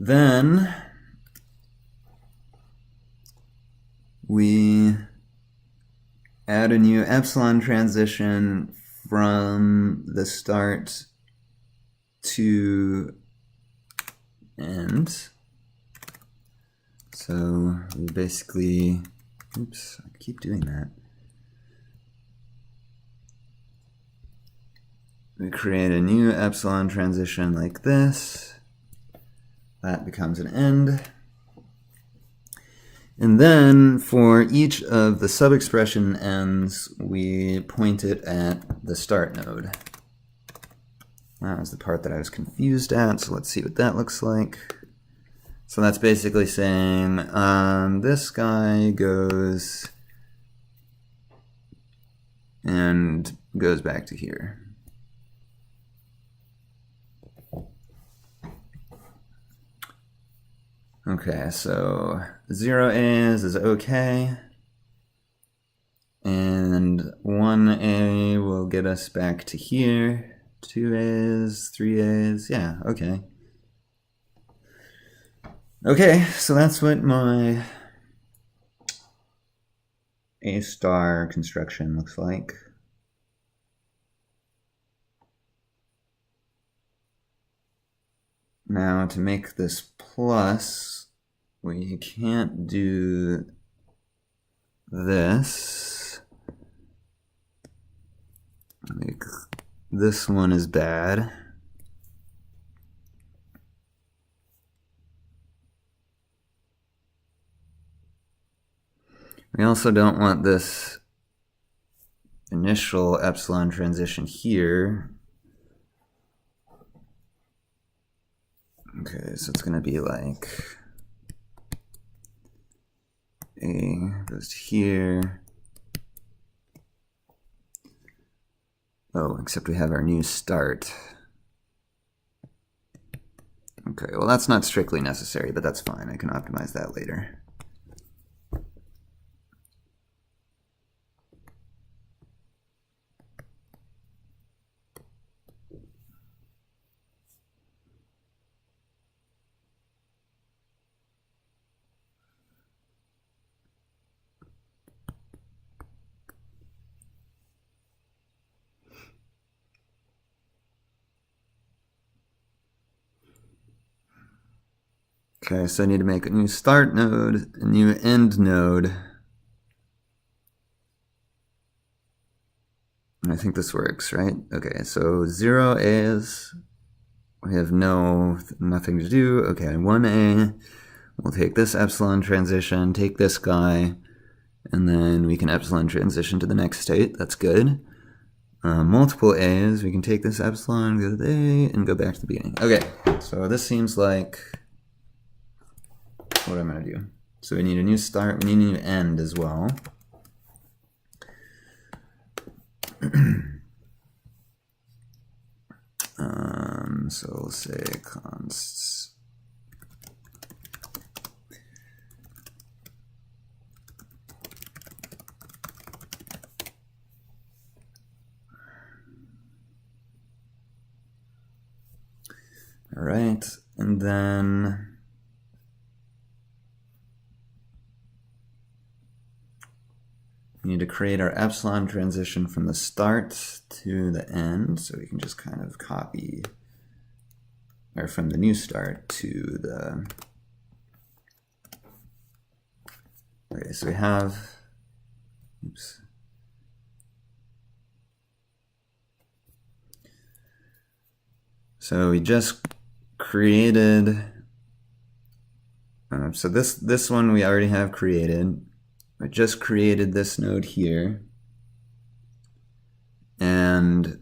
S1: Then we add a new epsilon transition from the start to end. So we basically, oops, I keep doing that. We create a new epsilon transition like this. That becomes an end. And then for each of the subexpression ends, we point it at the start node. That was the part that I was confused at, so let's see what that looks like. So that's basically saying this guy goes and goes back to here. Okay, so 0As is okay, and 1A will get us back to here, 2As, 3As, yeah, okay. Okay, so that's what my A star construction looks like. Now to make this plus, we can't do this. Like, this one is bad. We also don't want this initial epsilon transition here. Okay, so it's gonna be like A goes to here. Oh, except we have our new start. Okay, well that's not strictly necessary, but that's fine. I can optimize that later. Okay, so I need to make a new start node, a new end node. And I think this works, right? Okay, so 0 A's, we have nothing to do. Okay, 1A, we'll take this epsilon transition, take this guy, and then we can epsilon transition to the next state. That's good. Multiple A's, we can take this epsilon, go to the A, and go back to the beginning. Okay, so this seems like what I'm going to do. So we need a new start, we need a new end as well. So we'll say const all right, and then we need to create our epsilon transition from the start to the end, so we can just kind of copy, or from the new start to the, okay, so we have, oops. So we just created, so this one we already have created. I just created this node here, and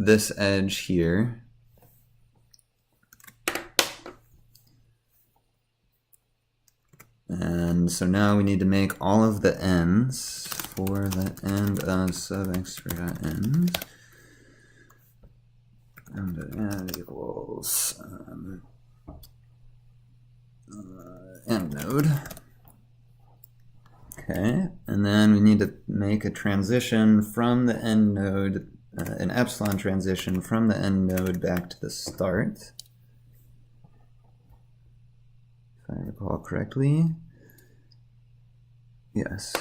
S1: this edge here. And so now we need to make all of the ends for the end of sub x2.end. And equals end node. Okay, and then we need to make a transition from the end node, an epsilon transition from the end node back to the start. If I recall correctly. Yes.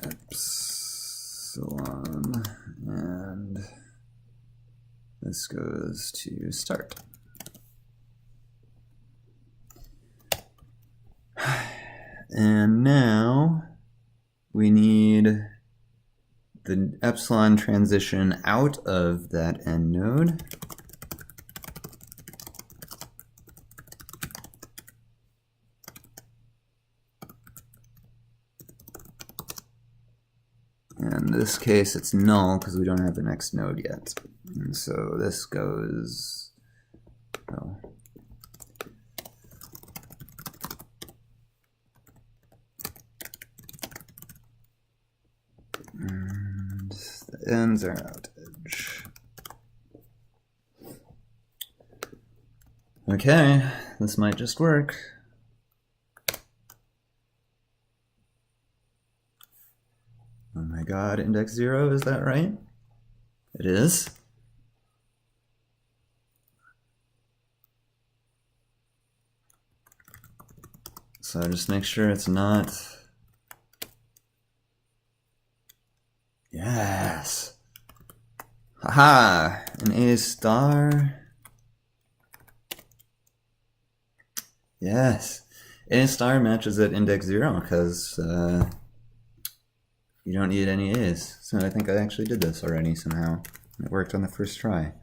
S1: Epsilon, and this goes to start. And now we need the epsilon transition out of that end node. In this case, it's null because we don't have the next node yet. And so this goes, oh. And the ends are out edge. Okay, this might just work. Oh my god, index 0, is that right? It is. So just make sure it's not. Yes. Haha, an A star. Yes. A star matches at index 0 because you don't need any A's. So I think I actually did this already somehow. It worked on the first try.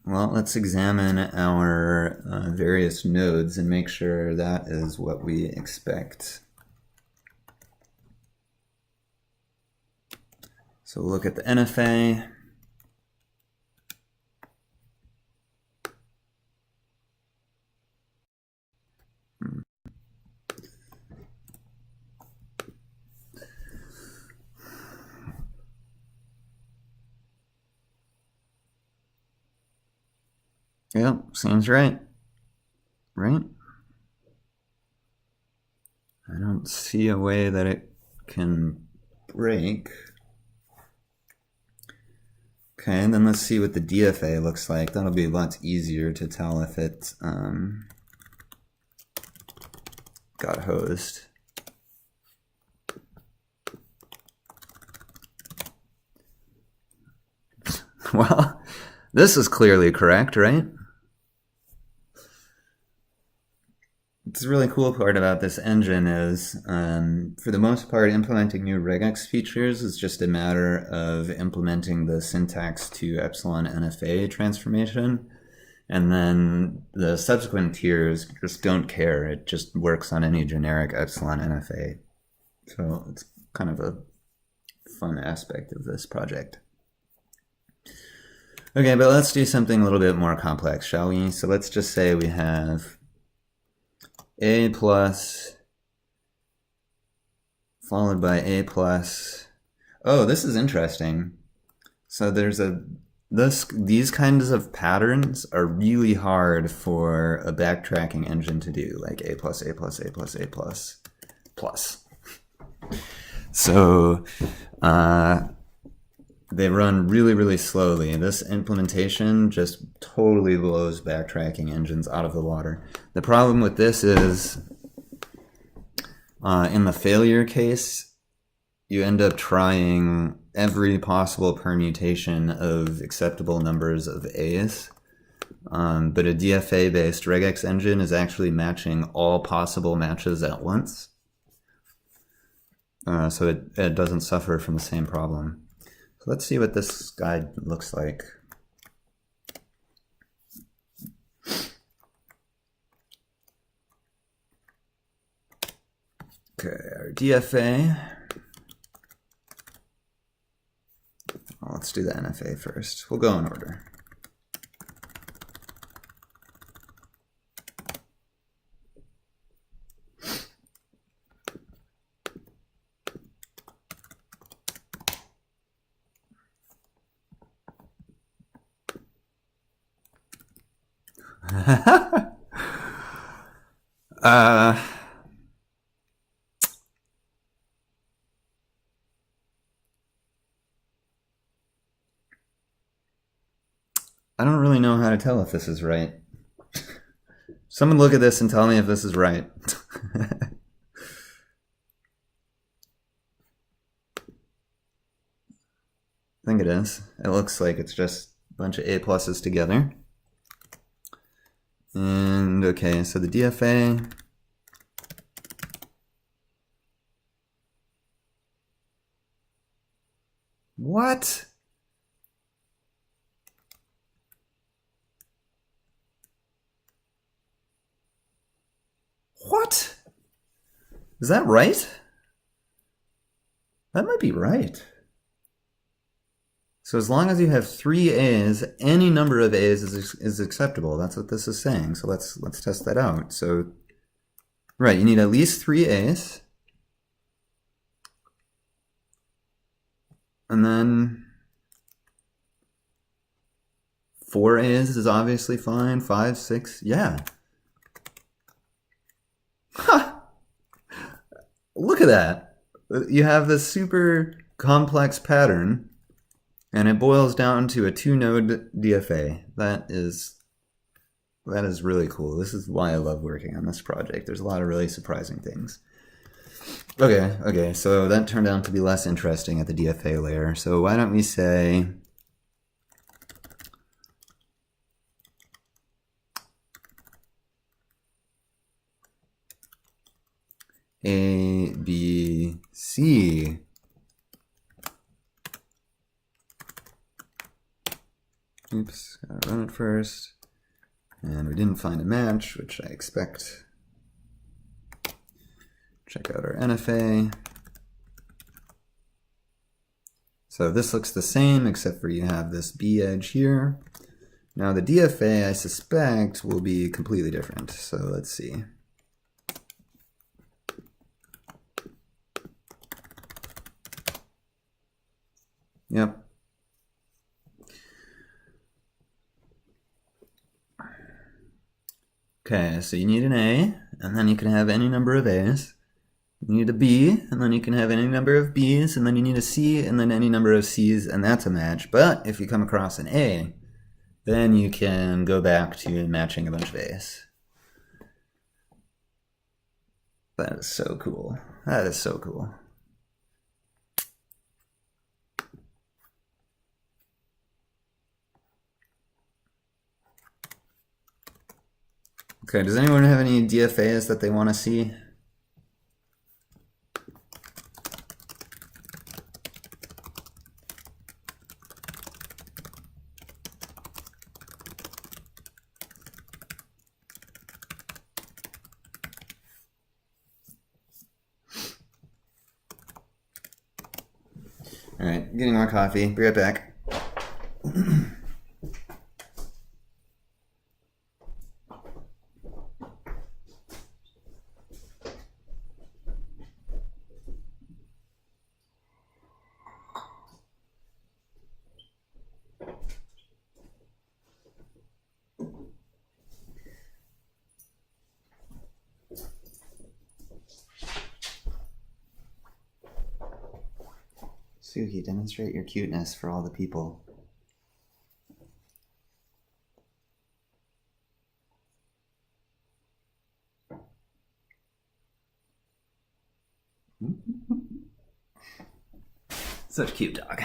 S1: Well, let's examine our various nodes and make sure that is what we expect. So we'll look at the NFA. Yep, seems right. Right? I don't see a way that it can break. Okay, and then let's see what the DFA looks like. That'll be a lot easier to tell if it got hosed. Well, this is clearly correct, right? The really cool part about this engine is, for the most part, implementing new RegExp features is just a matter of implementing the syntax to epsilon NFA transformation. And then the subsequent tiers just don't care. It just works on any generic epsilon NFA. So it's kind of a fun aspect of this project. Okay, but let's do something a little bit more complex, shall we? So let's just say we have A plus followed by A plus. Oh, this is interesting. So there's these kinds of patterns are really hard for a backtracking engine to do, like A plus, A plus, A plus, A plus, plus. So they run really, really slowly. This implementation just totally blows backtracking engines out of the water. The problem with this is, in the failure case, you end up trying every possible permutation of acceptable numbers of A's. But a DFA-based regex engine is actually matching all possible matches at once. So it doesn't suffer from the same problem. So let's see what this guide looks like. Okay, our DFA. Well, let's do the NFA first. We'll go in order. I don't really know how to tell if this is right. Someone look at this and tell me if this is right. I think it is. It looks like it's just a bunch of A pluses together. And okay, so the DFA. What? What? Is that right? That might be right. So as long as you have 3 A's, any number of A's is acceptable. That's what this is saying. So let's test that out. So, right, you need at least 3 A's. And then 4 A's is obviously fine. 5, 6, yeah. Ha! Look at that. You have this super complex pattern, and it boils down to a 2-node DFA. That is really cool. This is why I love working on this project. There's a lot of really surprising things. Okay, so that turned out to be less interesting at the DFA layer. So why don't we say A, B, C Oops, gotta run it first. And we didn't find a match, which I expect. Check out our NFA. So this looks the same, except for you have this B edge here. Now the DFA, I suspect, will be completely different. So let's see. Yep. Okay, so you need an A, and then you can have any number of A's. You need a B, and then you can have any number of B's, and then you need a C, and then any number of C's, and that's a match. But if you come across an A, then you can go back to matching a bunch of A's. That is so cool. That is so cool. Okay, does anyone have any DFAs that they want to see? All right, getting more coffee. Be right back. Suki, demonstrate your cuteness for all the people. Such a cute dog.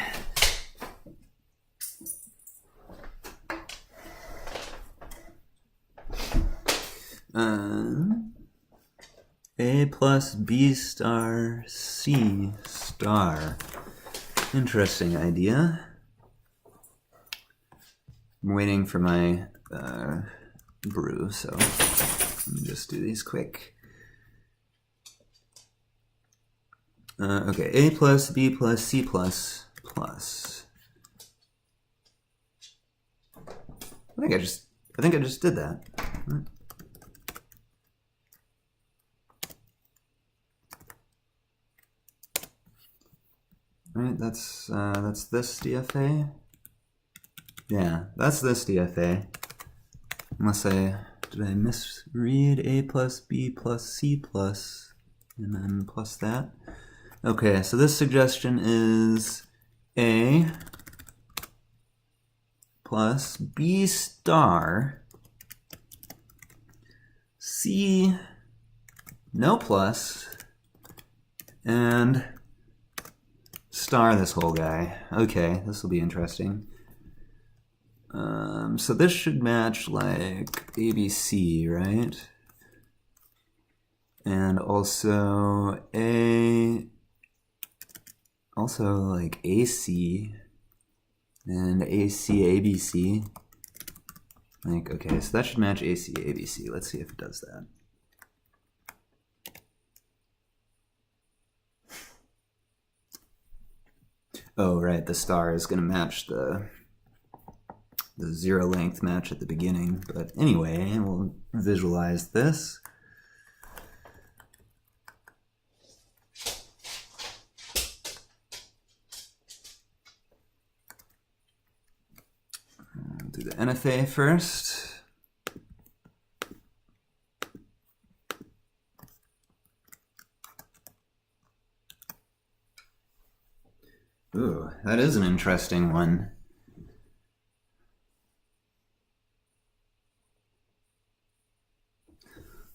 S1: A plus B star C star. Interesting idea. I'm waiting for my brew, so let me just do these quick. Okay, A plus B plus C plus plus. I think I just did that. Right, that's this DFA. Yeah, that's this DFA. Unless did I misread A plus B plus C plus, and then plus that? Okay, so this suggestion is A plus B star, C no plus, and star this whole guy. Okay, this will be interesting. So this should match like ABC, right? And also like AC and AC ABC. Like, okay, so that should match AC ABC. Let's see if it does that. Oh, right, the star is going to match the zero length match at the beginning. But anyway, we'll visualize this. We'll do the NFA first. Ooh, that is an interesting one.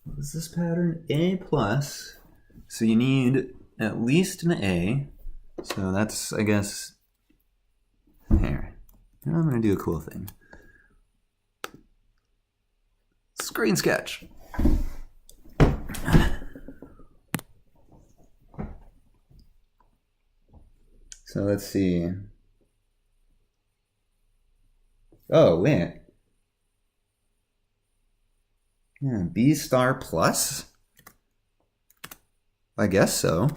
S1: What is this pattern? A plus. So you need at least an A. So that's, I guess, here. Now I'm going to do a cool thing. Screen sketch. So let's see. Oh, wait. Yeah, B star plus? I guess so.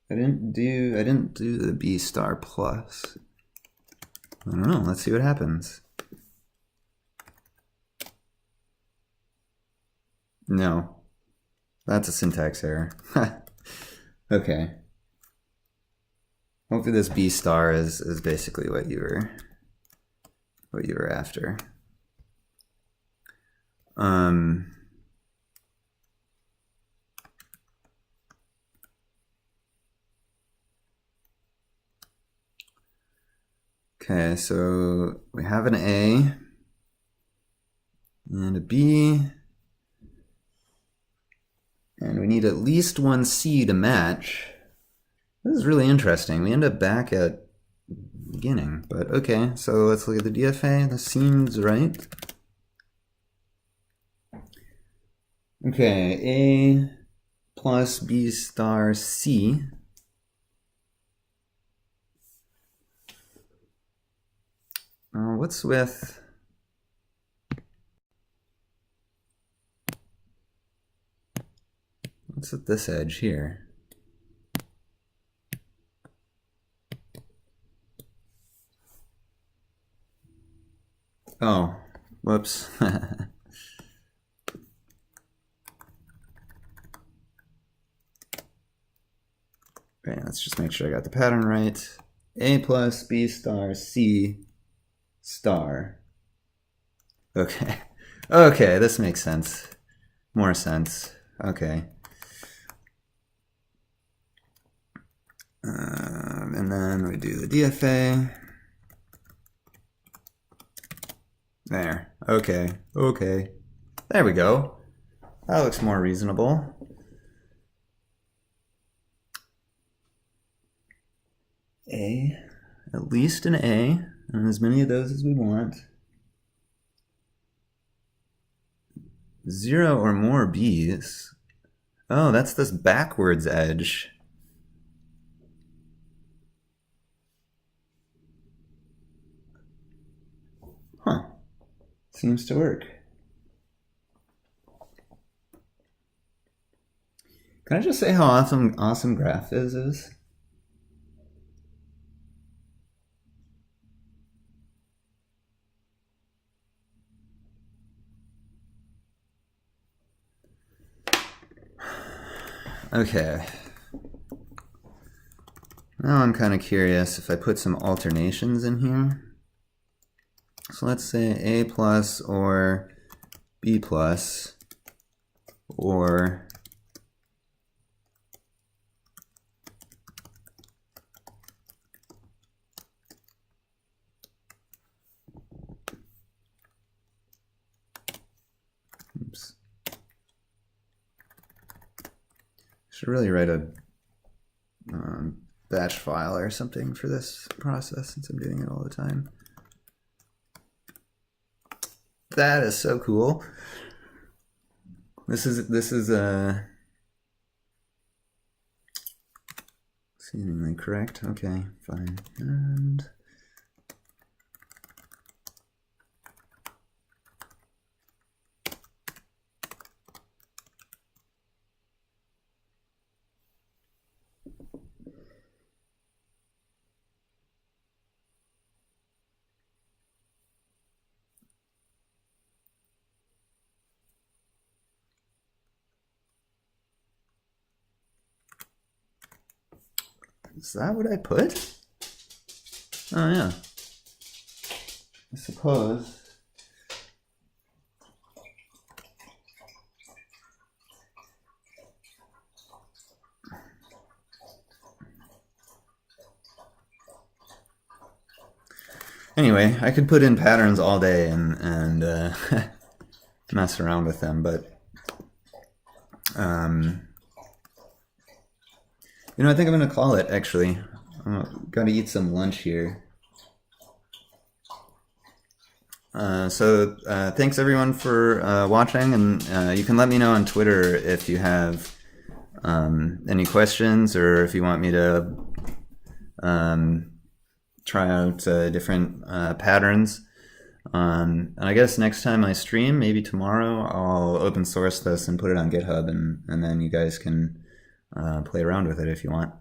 S1: I didn't do the B star plus. I don't know, let's see what happens. No. That's a syntax error. Okay. Hopefully this B star is basically what you were after. Okay, so we have an A and a B, and we need at least one C to match. This is really interesting. We end up back at beginning, but okay, so let's look at the DFA. This seems right. Okay, A plus B star C. What's with this edge here? Oh, whoops. Okay, let's just make sure I got the pattern right. A plus B star C star. Okay. Okay, this makes sense. More sense. Okay. And then we do the DFA. There. Okay. Okay. There we go. That looks more reasonable. A. At least an A. And as many of those as we want. 0 or more B's. Oh, that's this backwards edge. Huh. Seems to work. Can I just say how awesome graph is? Okay. Now I'm kind of curious if I put some alternations in here. So let's say A plus or B plus or oops. Should really write a batch file or something for this process since I'm doing it all the time. That is so cool. This is seemingly correct. Okay, fine. And is that what I put? Oh yeah. I suppose. Anyway, I could put in patterns all day and mess around with them, but you know, I think I'm gonna call it actually. I'm gonna eat some lunch here. So thanks everyone for watching, and you can let me know on Twitter if you have Any questions, or if you want me to try out different patterns. And I guess next time I stream, maybe tomorrow, I'll open source this and put it on GitHub, and then you guys can play around with it if you want.